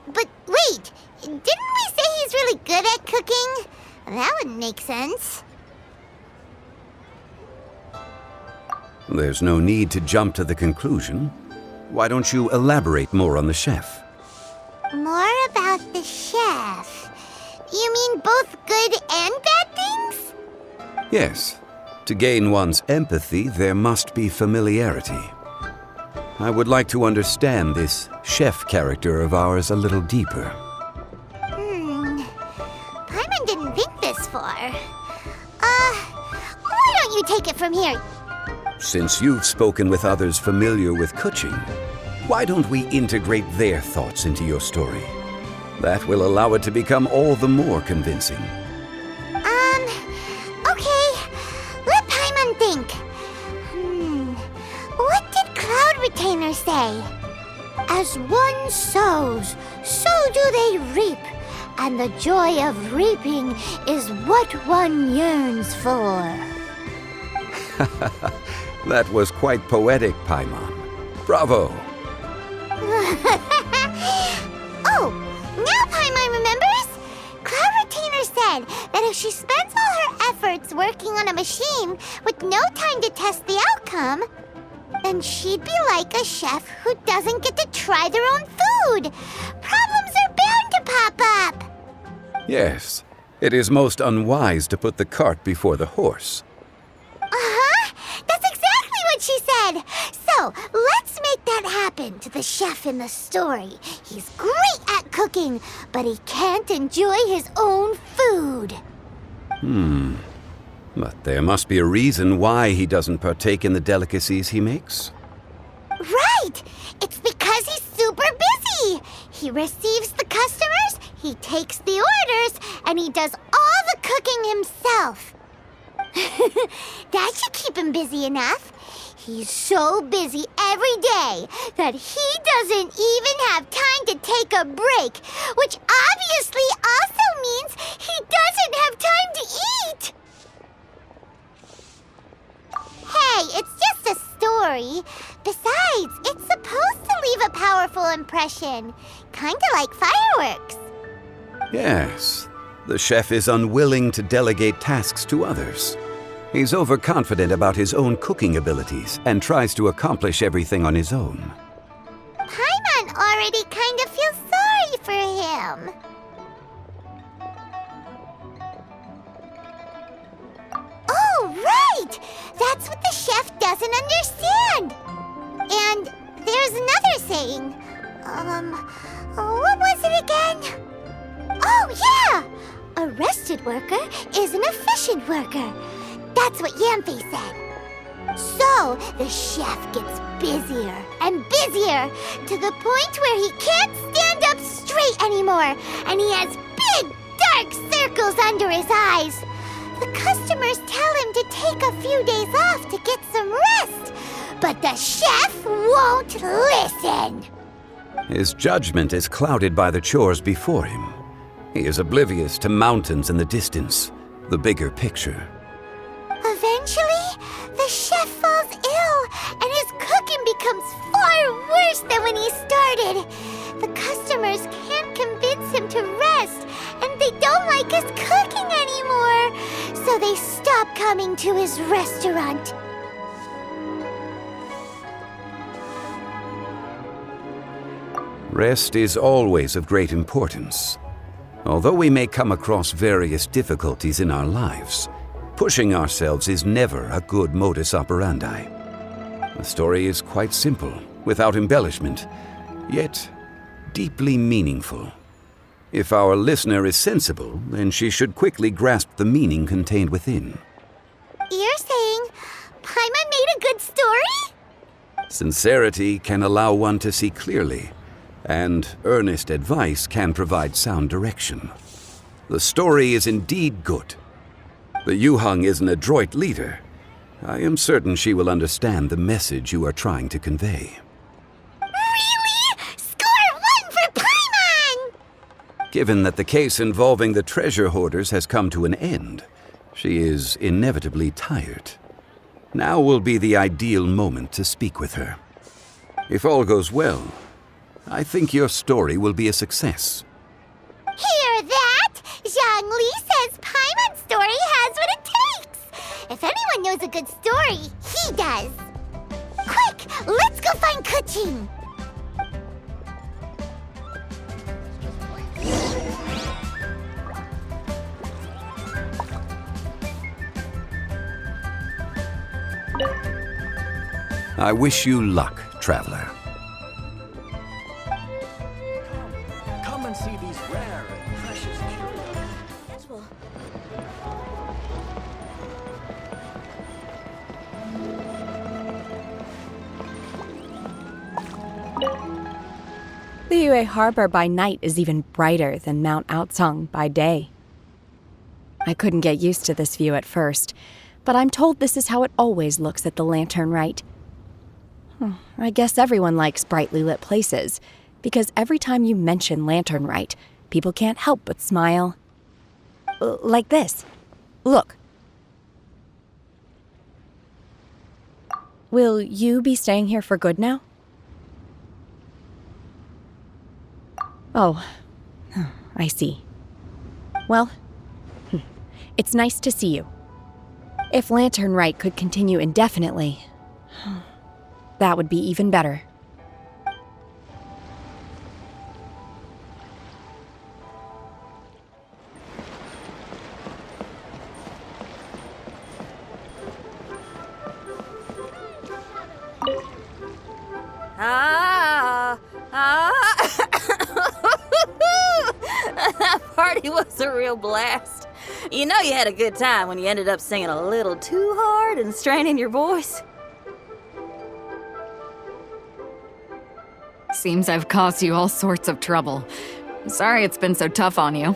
But wait, didn't we say he's really good at cooking? That wouldn't make sense. There's no need to jump to the conclusion. Why don't you elaborate more on the chef? More about the chef. You mean both good and bad things? Yes. To gain one's empathy, there must be familiarity. I would like to understand this chef character of ours a little deeper. Paimon didn't think this far. Why don't you take it from here? Since you've spoken with others familiar with Kuching, why don't we integrate their thoughts into your story? That will allow it to become all the more convincing. Okay. Let Paimon think. What did Cloud Retainer say? As one sows, so do they reap. And the joy of reaping is what one yearns for. That was quite poetic, Paimon. Bravo! Oh, now Paimon remembers? Cloud Retainer said that if she spends all her efforts working on a machine with no time to test the outcome, then she'd be like a chef who doesn't get to try their own food. Problems are bound to pop up. Yes, it is most unwise to put the cart before the horse. That's exactly what she said. So, let's make that happen to the chef in the story. He's great at cooking, but he can't enjoy his own food. But there must be a reason why he doesn't partake in the delicacies he makes. Right! It's because he's super busy. He receives the customers, he takes the orders, and he does all the cooking himself. That should keep him busy enough. He's so busy every day that he doesn't even have time to take a break, which obviously also means he doesn't have time to eat. Hey, it's just a story. Besides, it's supposed to leave a powerful impression. Kinda like fireworks. Yes, the chef is unwilling to delegate tasks to others. He's overconfident about his own cooking abilities and tries to accomplish everything on his own. Paimon already kind of feels sorry for him. Oh, right! That's what the chef doesn't understand. And there's another saying. What was it again? Oh, yeah! A rested worker is an efficient worker. That's what Yanfei said. So the chef gets busier and busier to the point where he can't stand up straight anymore, and he has big dark circles under his eyes. The customers tell him to take a few days off to get some rest, but the chef won't listen. His judgment is clouded by the chores before him. He is oblivious to mountains in the distance, the bigger picture. Eventually, the chef falls ill, and his cooking becomes far worse than when he started. The customers can't convince him to rest, and they don't like his cooking anymore, so they stop coming to his restaurant. Rest is always of great importance. Although we may come across various difficulties in our lives, pushing ourselves is never a good modus operandi. The story is quite simple, without embellishment, yet deeply meaningful. If our listener is sensible, then she should quickly grasp the meaning contained within. You're saying Paimon made a good story? Sincerity can allow one to see clearly, and earnest advice can provide sound direction. The story is indeed good. The Yuhang is an adroit leader. I am certain she will understand the message you are trying to convey. Really? Score 1 for Paimon! Given that the case involving the treasure hoarders has come to an end, she is inevitably tired. Now will be the ideal moment to speak with her. If all goes well, I think your story will be a success. Hear that? Zhang Li says Paimon's story has what it takes. If anyone knows a good story, he does. Quick, let's go find Kuching. I wish you luck, traveler. Come and see these rare and precious curios. Liyue Harbor by night is even brighter than Mount Aocang by day. I couldn't get used to this view at first, but I'm told this is how it always looks at the Lantern Rite. I guess everyone likes brightly lit places, because every time you mention Lantern Rite, people can't help but smile. Like this. Look. Will you be staying here for good now? Oh, I see. Well, it's nice to see you. If Lantern Rite could continue indefinitely, that would be even better. That party was a real blast. You know you had a good time when you ended up singing a little too hard and straining your voice. Seems I've caused you all sorts of trouble. Sorry it's been so tough on you.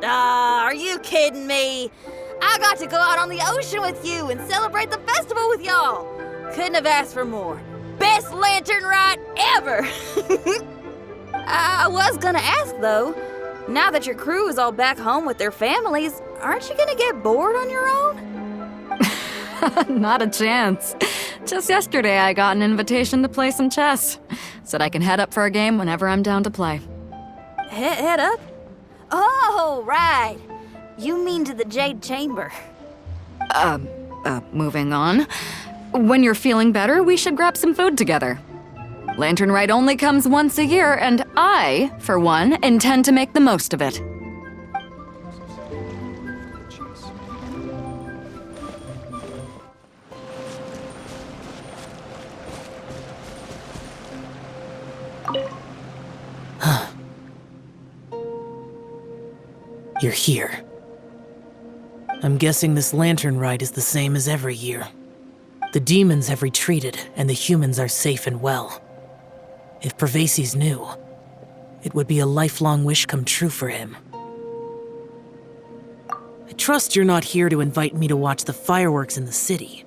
Are you kidding me? I got to go out on the ocean with you and celebrate the festival with y'all. Couldn't have asked for more. Best Lantern Rite ever! I was gonna ask, though, now that your crew is all back home with their families, aren't you gonna get bored on your own? Not a chance. Just yesterday I got an invitation to play some chess. Said I can head up for a game whenever I'm down to play. Head up? Oh, right. You mean to the Jade Chamber. Moving on. When you're feeling better, we should grab some food together. Lantern Rite only comes once a year, and I, for one, intend to make the most of it. You're here. I'm guessing this Lantern Rite is the same as every year. The demons have retreated, and the humans are safe and well. If Pervasi's knew, it would be a lifelong wish come true for him. I trust you're not here to invite me to watch the fireworks in the city.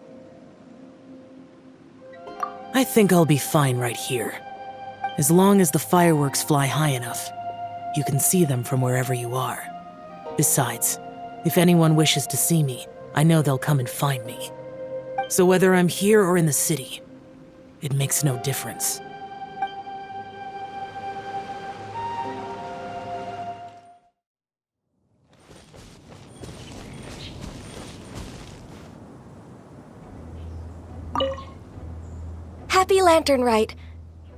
I think I'll be fine right here. As long as the fireworks fly high enough, you can see them from wherever you are. Besides, if anyone wishes to see me, I know they'll come and find me. So whether I'm here or in the city, it makes no difference. Happy Lantern Rite.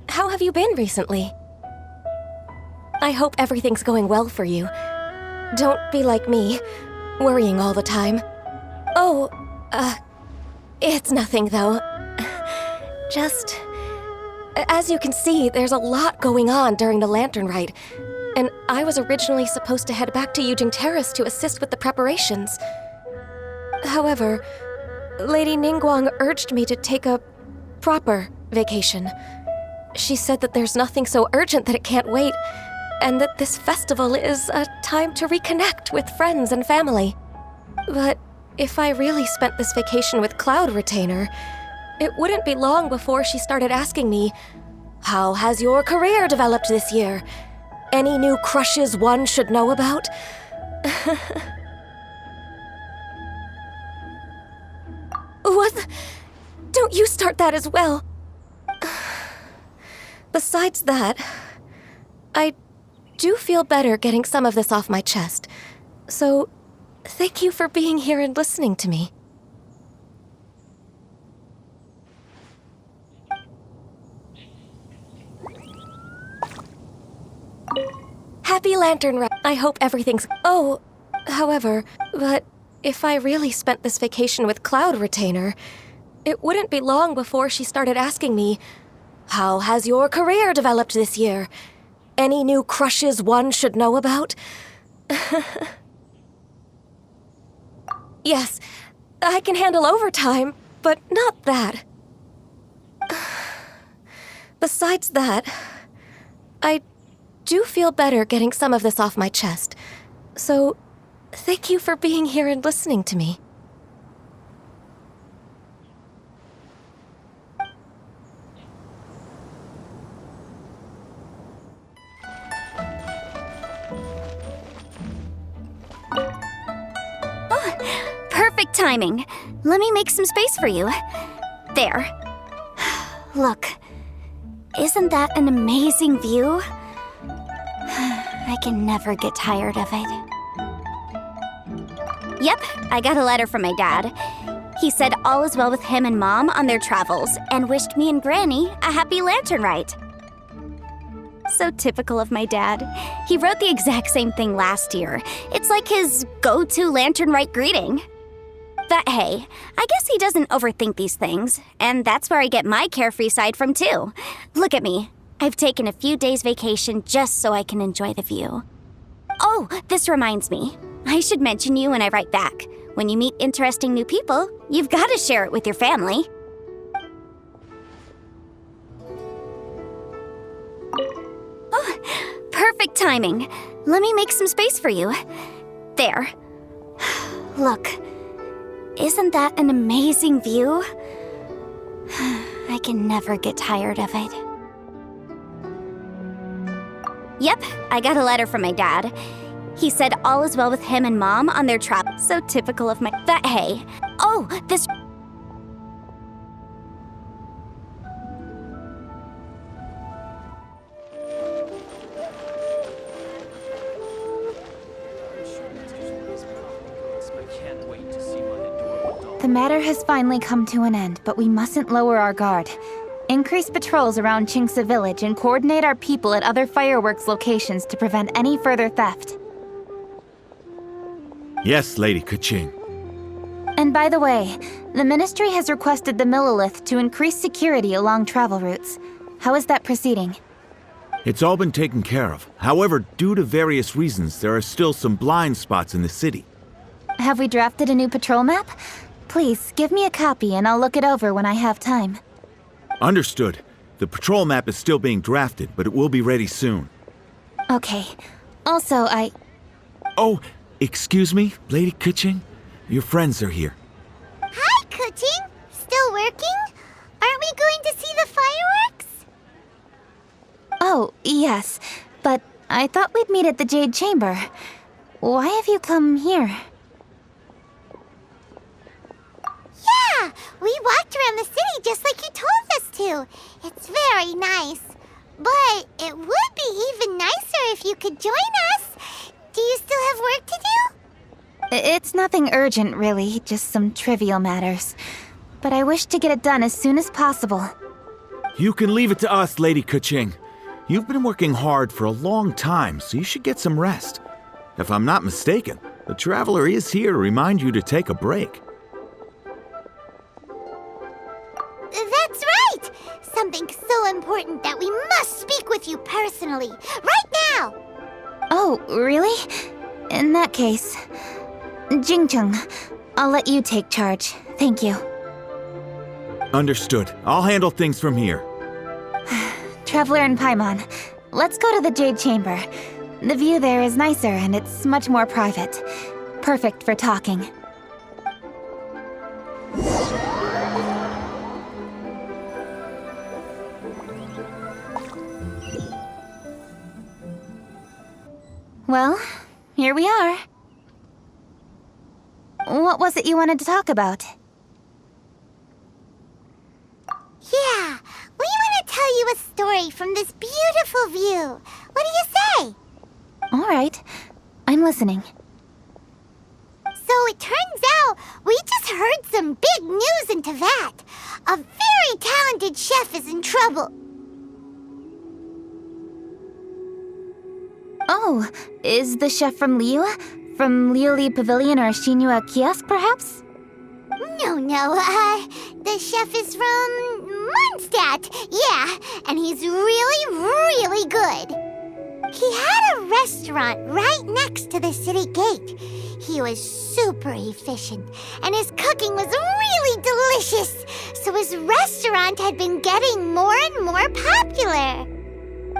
How have you been recently? I hope everything's going well for you. Don't be like me, worrying all the time. Oh, it's nothing though. Just, as you can see, there's a lot going on during the Lantern Rite, and I was originally supposed to head back to Yujing Terrace to assist with the preparations. However, Lady Ningguang urged me to take a proper vacation. She said that there's nothing so urgent that it can't wait, and that this festival is a time to reconnect with friends and family. But if I really spent this vacation with Cloud Retainer, it wouldn't be long before she started asking me, "How has your career developed this year? Any new crushes one should know about?" What? Don't you start that as well. Besides that, I do feel better getting some of this off my chest. So, thank you for being here and listening to me. Happy Lantern Rite. I hope everything's... Oh, however, but if I really spent this vacation with Cloud Retainer, it wouldn't be long before she started asking me, "How has your career developed this year? Any new crushes one should know about?" Yes, I can handle overtime, but not that. Besides that, I do feel better getting some of this off my chest. So, thank you for being here and listening to me. Perfect timing. Let me make some space for you. There. Look. Isn't that an amazing view? I can never get tired of it. Yep, I got a letter from my dad. He said all is well with him and Mom on their travels and wished me and Granny a happy Lantern Rite. So typical of my dad. He wrote the exact same thing last year. It's like his go-to Lantern Rite greeting. But hey, I guess he doesn't overthink these things, and that's where I get my carefree side from too. Look at me. I've taken a few days vacation just so I can enjoy the view. Oh, this reminds me. I should mention you when I write back. When you meet interesting new people, you've got to share it with your family. Oh, perfect timing. Let me make some space for you. There. Look. Isn't that an amazing view? I can never get tired of it. Yep, I got a letter from my dad. He said all is well with him and Mom on their travel. So typical of my... But hey. Oh, this... The matter has finally come to an end, but we mustn't lower our guard. Increase patrols around Qingce Village and coordinate our people at other fireworks locations to prevent any further theft. Yes, Lady Keqing. And by the way, the Ministry has requested the Millilith to increase security along travel routes. How is that proceeding? It's all been taken care of. However, due to various reasons, there are still some blind spots in the city. Have we drafted a new patrol map? Please, give me a copy and I'll look it over when I have time. Understood. The patrol map is still being drafted, but it will be ready soon. Okay. Also, Oh, excuse me, Lady Kuching? Your friends are here. Hi, Kuching! Still working? Aren't we going to see the fireworks? Oh, yes. But I thought we'd meet at the Jade Chamber. Why have you come here? Yeah! We walked around the city just like you told us to. It's very nice. But it would be even nicer if you could join us. Do you still have work to do? It's nothing urgent, really. Just some trivial matters. But I wish to get it done as soon as possible. You can leave it to us, Lady Kuching. You've been working hard for a long time, so you should get some rest. If I'm not mistaken, the Traveler is here to remind you to take a break. That's right! Something so important that we must speak with you personally. Right now! Oh, really? In that case... Jingcheng, I'll let you take charge. Thank you. Understood. I'll handle things from here. Traveler and Paimon, let's go to the Jade Chamber. The view there is nicer and it's much more private. Perfect for talking. Well, here we are. What was it you wanted to talk about? Yeah, we want to tell you a story from this beautiful view. What do you say? All right, I'm listening. So it turns out we just heard some big news in Teyvat. A very talented chef is in trouble. Oh, is the chef from Liyue? From Liuli Pavilion or Shinua Kiosk, perhaps? No, the chef is from Mondstadt. Yeah, and he's really, really good. He had a restaurant right next to the city gate. He was super efficient, and his cooking was really delicious. So his restaurant had been getting more and more popular.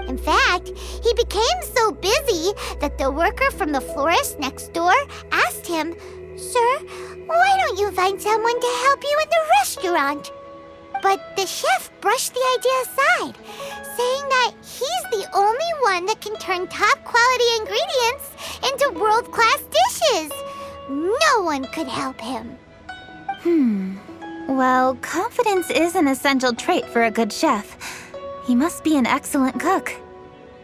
In fact, he became so busy that the worker from the florist next door asked him, "Sir, why don't you find someone to help you in the restaurant?" But the chef brushed the idea aside, saying that he's the only one that can turn top-quality ingredients into world-class dishes. No one could help him. Well, confidence is an essential trait for a good chef. He must be an excellent cook.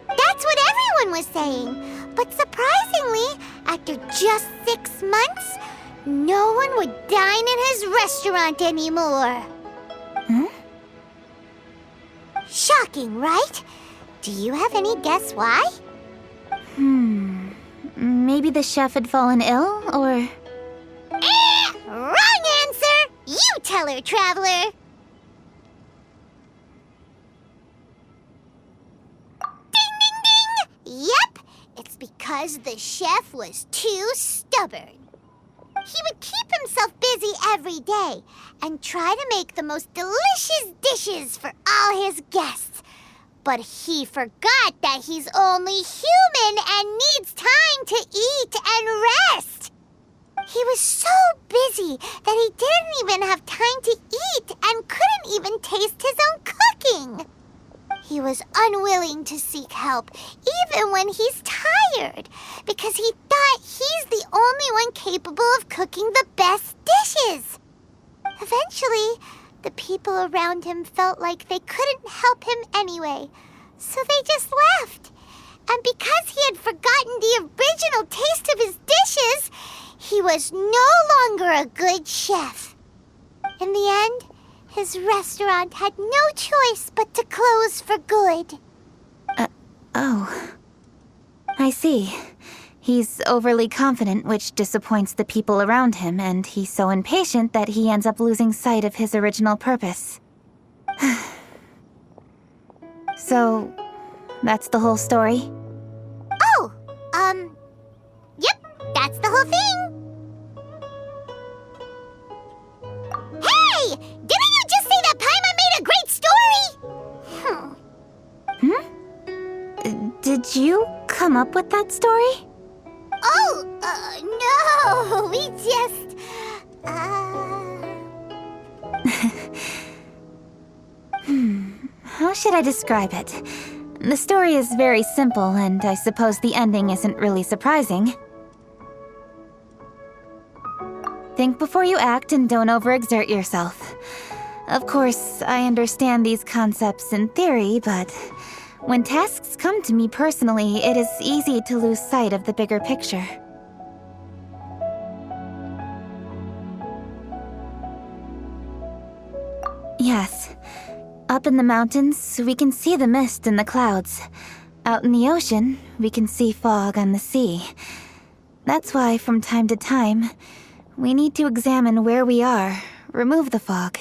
That's what everyone was saying. But surprisingly, after just 6 months, no one would dine in his restaurant anymore. Shocking, right? Do you have any guess why? Maybe the chef had fallen ill, or... Wrong answer! You tell her, Traveler! Ding, ding, ding! Yep, it's because the chef was too stubborn. He would keep himself busy every day and try to make the most delicious dishes for all his guests. But he forgot that he's only human and needs time to eat and rest. He was so busy that he didn't even have time to eat and couldn't even taste his own cooking. He was unwilling to seek help, even when he's tired, because he thought he's the only one capable of cooking the best dishes. Eventually, the people around him felt like they couldn't help him anyway, so they just left. And because he had forgotten the original taste of his dishes, he was no longer a good chef. In the end, his restaurant had no choice but to close for good. Oh. I see. He's overly confident, which disappoints the people around him, and he's so impatient that he ends up losing sight of his original purpose. So, that's the whole story? Oh, yep, that's the whole thing. Hey! Didn't you just say that Paimon made a great story? Did you come up with that story? Oh, no! We just... How should I describe it? The story is very simple, and I suppose the ending isn't really surprising. Think before you act and don't overexert yourself. Of course, I understand these concepts in theory, but when tasks come to me personally, it is easy to lose sight of the bigger picture. Yes. Up in the mountains, we can see the mist in the clouds. Out in the ocean, we can see fog on the sea. That's why, from time to time, we need to examine where we are, remove the fog,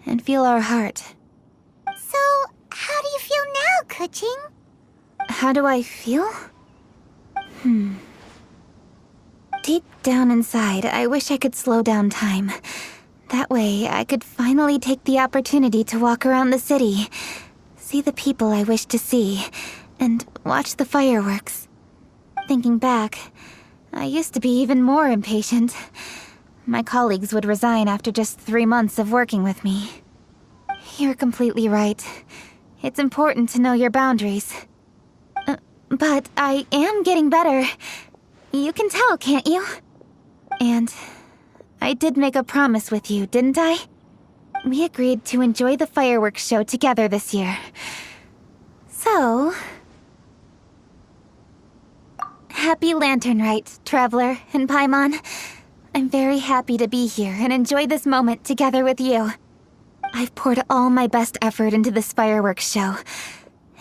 and feel our heart. So, how do you feel now, Kuching? How do I feel? Deep down inside, I wish I could slow down time. That way, I could finally take the opportunity to walk around the city, see the people I wish to see, and watch the fireworks. Thinking back, I used to be even more impatient. My colleagues would resign after just 3 months of working with me. You're completely right. It's important to know your boundaries. But I am getting better. You can tell, can't you? And I did make a promise with you, didn't I? We agreed to enjoy the fireworks show together this year. So... Happy Lantern Rite, Traveler and Paimon. I'm very happy to be here and enjoy this moment together with you. I've poured all my best effort into this fireworks show.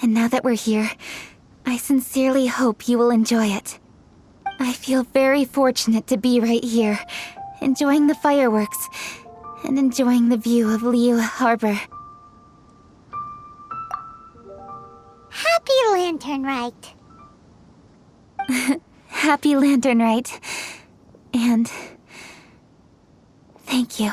And now that we're here, I sincerely hope you will enjoy it. I feel very fortunate to be right here, enjoying the fireworks, and enjoying the view of Liyue Harbor. Happy Lantern Rite. Happy Lantern Rite. And... thank you.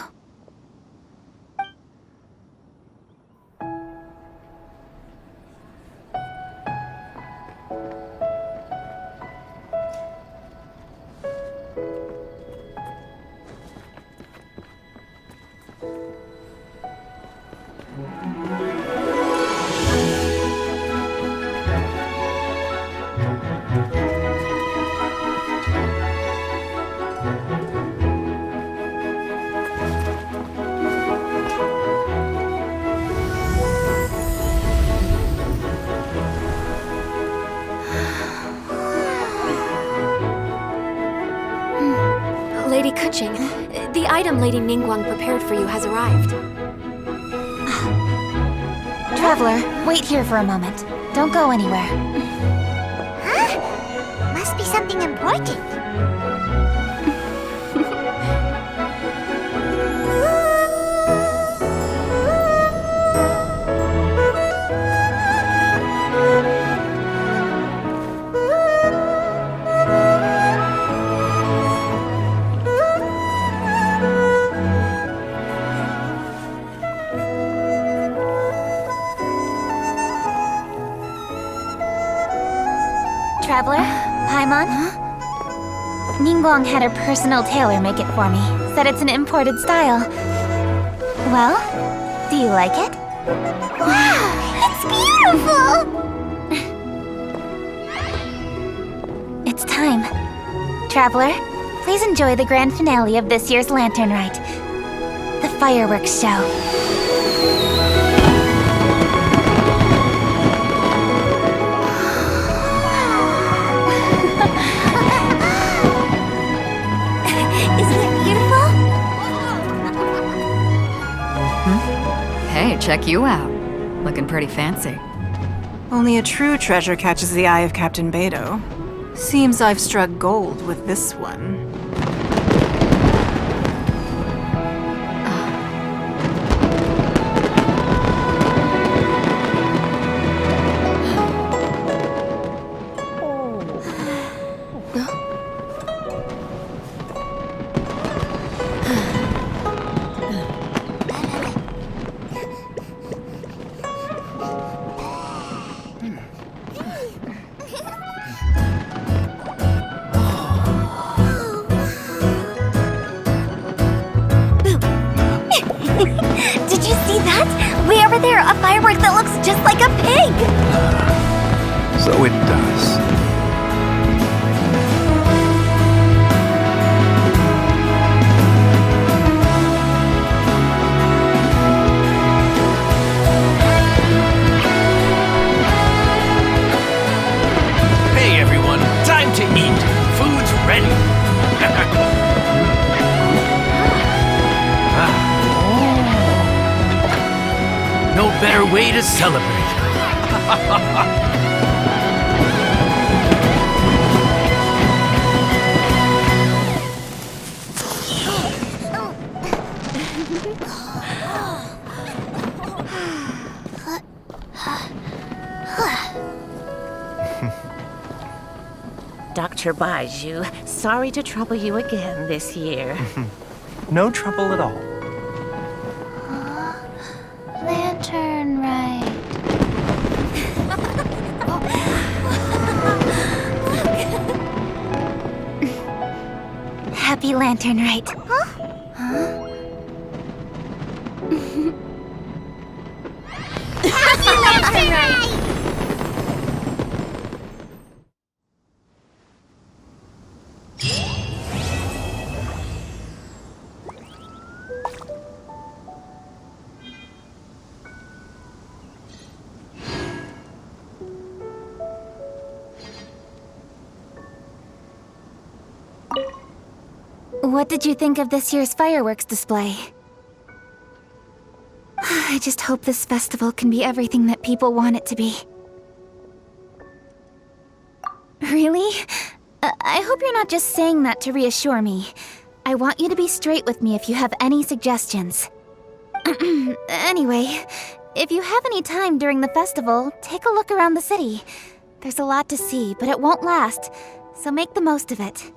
Lady Kuching, the item Lady Ningguang prepared for you has arrived. Traveler, wait here for a moment. Don't go anywhere. Huh? Must be something important. Traveler, Paimon? Ningguang had her personal tailor make it for me. Said it's an imported style. Well, do you like it? Wow, it's beautiful! It's time. Traveler, please enjoy the grand finale of this year's Lantern Rite. The fireworks show. Hey, check you out. Looking pretty fancy. Only a true treasure catches the eye of Captain Beidou. Seems I've struck gold with this one. So it does. Hey everyone, time to eat. Food's ready. No better way to celebrate. Dr. Baiju, sorry to trouble you again this year. No trouble at all. Lantern Rite. Happy Lantern Rite. Happy Lantern Rite! What did you think of this year's fireworks display? I just hope this festival can be everything that people want it to be. Really? I hope you're not just saying that to reassure me. I want you to be straight with me if you have any suggestions. Anyway, if you have any time during the festival, take a look around the city. There's a lot to see, but it won't last, so make the most of it.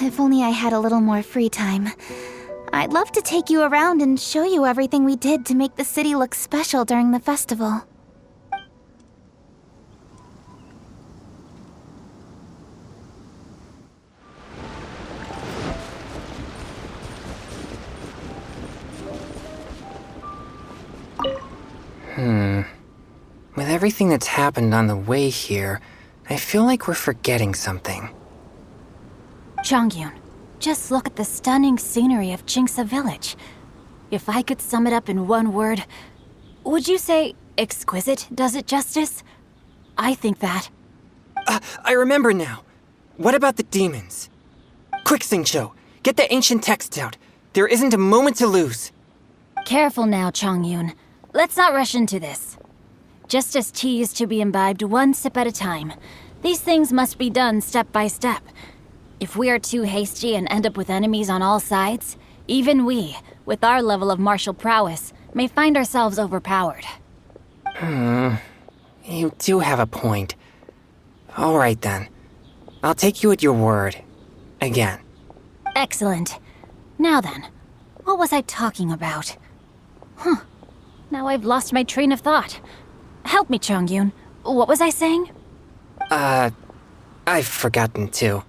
If only I had a little more free time. I'd love to take you around and show you everything we did to make the city look special during the festival. With everything that's happened on the way here, I feel like we're forgetting something. Chongyun, just look at the stunning scenery of Jingsa Village. If I could sum it up in one word, would you say exquisite does it justice? I think that. I remember now. What about the demons? Quick, Xingqiu, get the ancient texts out. There isn't a moment to lose. Careful now, Chongyun. Let's not rush into this. Justice tea is to be imbibed one sip at a time. These things must be done step by step. If we are too hasty and end up with enemies on all sides, even we, with our level of martial prowess, may find ourselves overpowered. You do have a point. All right then. I'll take you at your word. Again. Excellent. Now then, what was I talking about? Now I've lost my train of thought. Help me, Chongyun. What was I saying? I've forgotten too.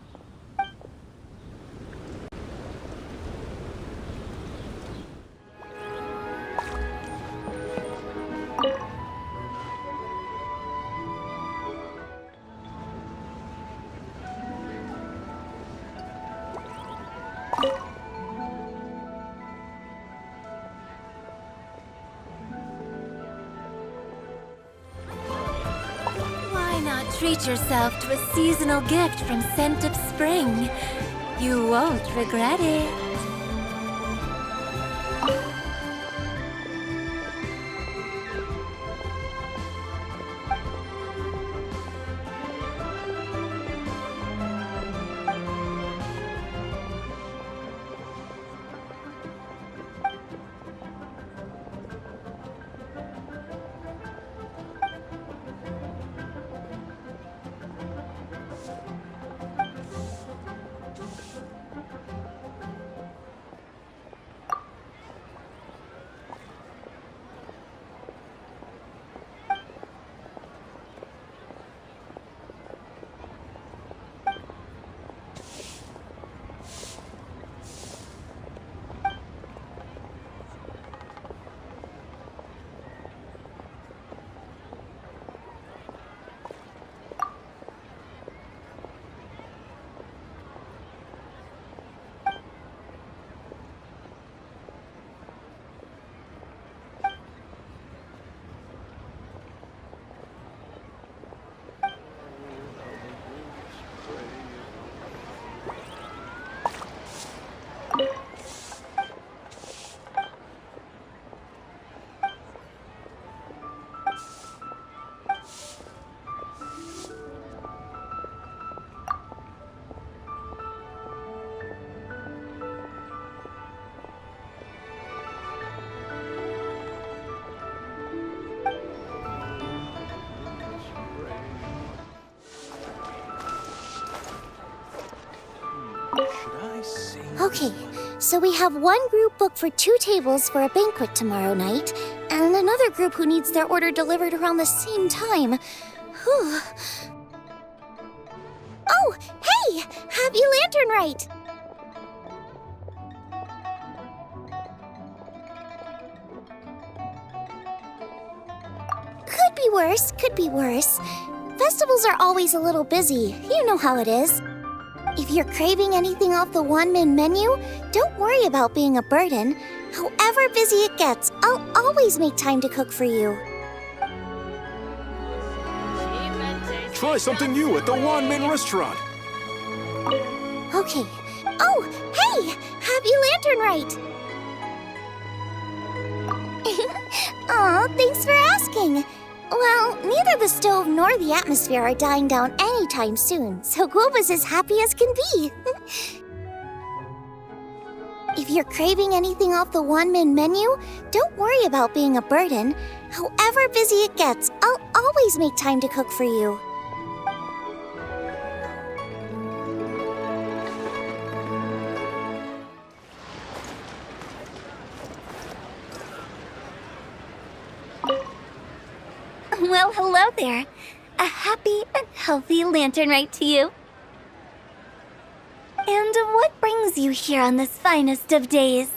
Why not treat yourself to a seasonal gift from Scent of Spring? You won't regret it. Okay, so we have one group booked for 2 tables for a banquet tomorrow night, and another group who needs their order delivered around the same time. Whew. Oh, hey! Happy Lantern Rite! Could be worse, could be worse. Festivals are always a little busy. You know how it is. If you're craving anything off the one-man menu, don't worry about being a burden. However busy it gets, I'll always make time to cook for you. Try something new at the one-man restaurant. Okay. Oh, hey! Happy Lantern Rite! Aw, thanks for asking. Well, neither the stove nor the atmosphere are dying down anytime soon, so Guoba's as happy as can be. If you're craving anything off the one-man menu, don't worry about being a burden. However busy it gets, I'll always make time to cook for you. Well, hello there. A happy and healthy Lantern Rite to you. And what brings you here on this finest of days?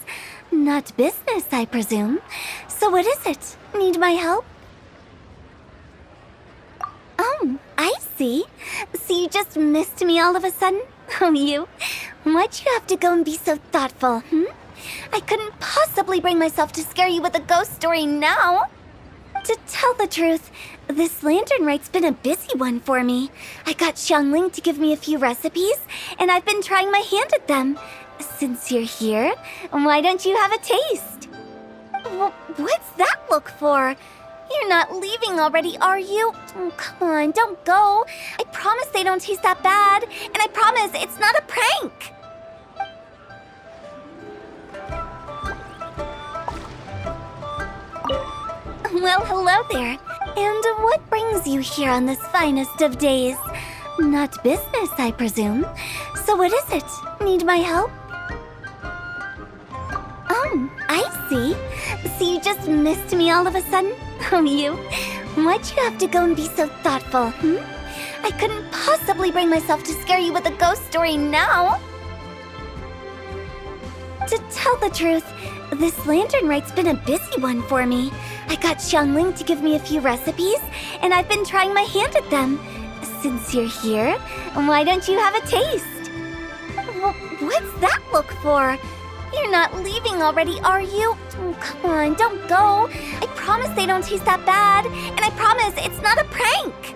Not business, I presume. So what is it? Need my help? Oh, I see. So you just missed me all of a sudden? Oh, you? Why'd you have to go and be so thoughtful, I couldn't possibly bring myself to scare you with a ghost story now. To tell the truth, this Lantern Rite's been a busy one for me. I got Xiangling to give me a few recipes, and I've been trying my hand at them. Since you're here, why don't you have a taste? What's that look for? You're not leaving already, are you? Oh, come on, don't go. I promise they don't taste that bad, and I promise it's not a prank. Well, hello there. And what brings you here on this finest of days? Not business, I presume. So what is it? Need my help? Oh, I see. So you just missed me all of a sudden? Oh, you? Why'd you have to go and be so thoughtful, I couldn't possibly bring myself to scare you with a ghost story now. To tell the truth, this Lantern Rite's been a busy one for me. I got Xiangling to give me a few recipes, and I've been trying my hand at them. Since you're here, why don't you have a taste? What's that look for? You're not leaving already, are you? Oh, come on, don't go. I promise they don't taste that bad, and I promise it's not a prank.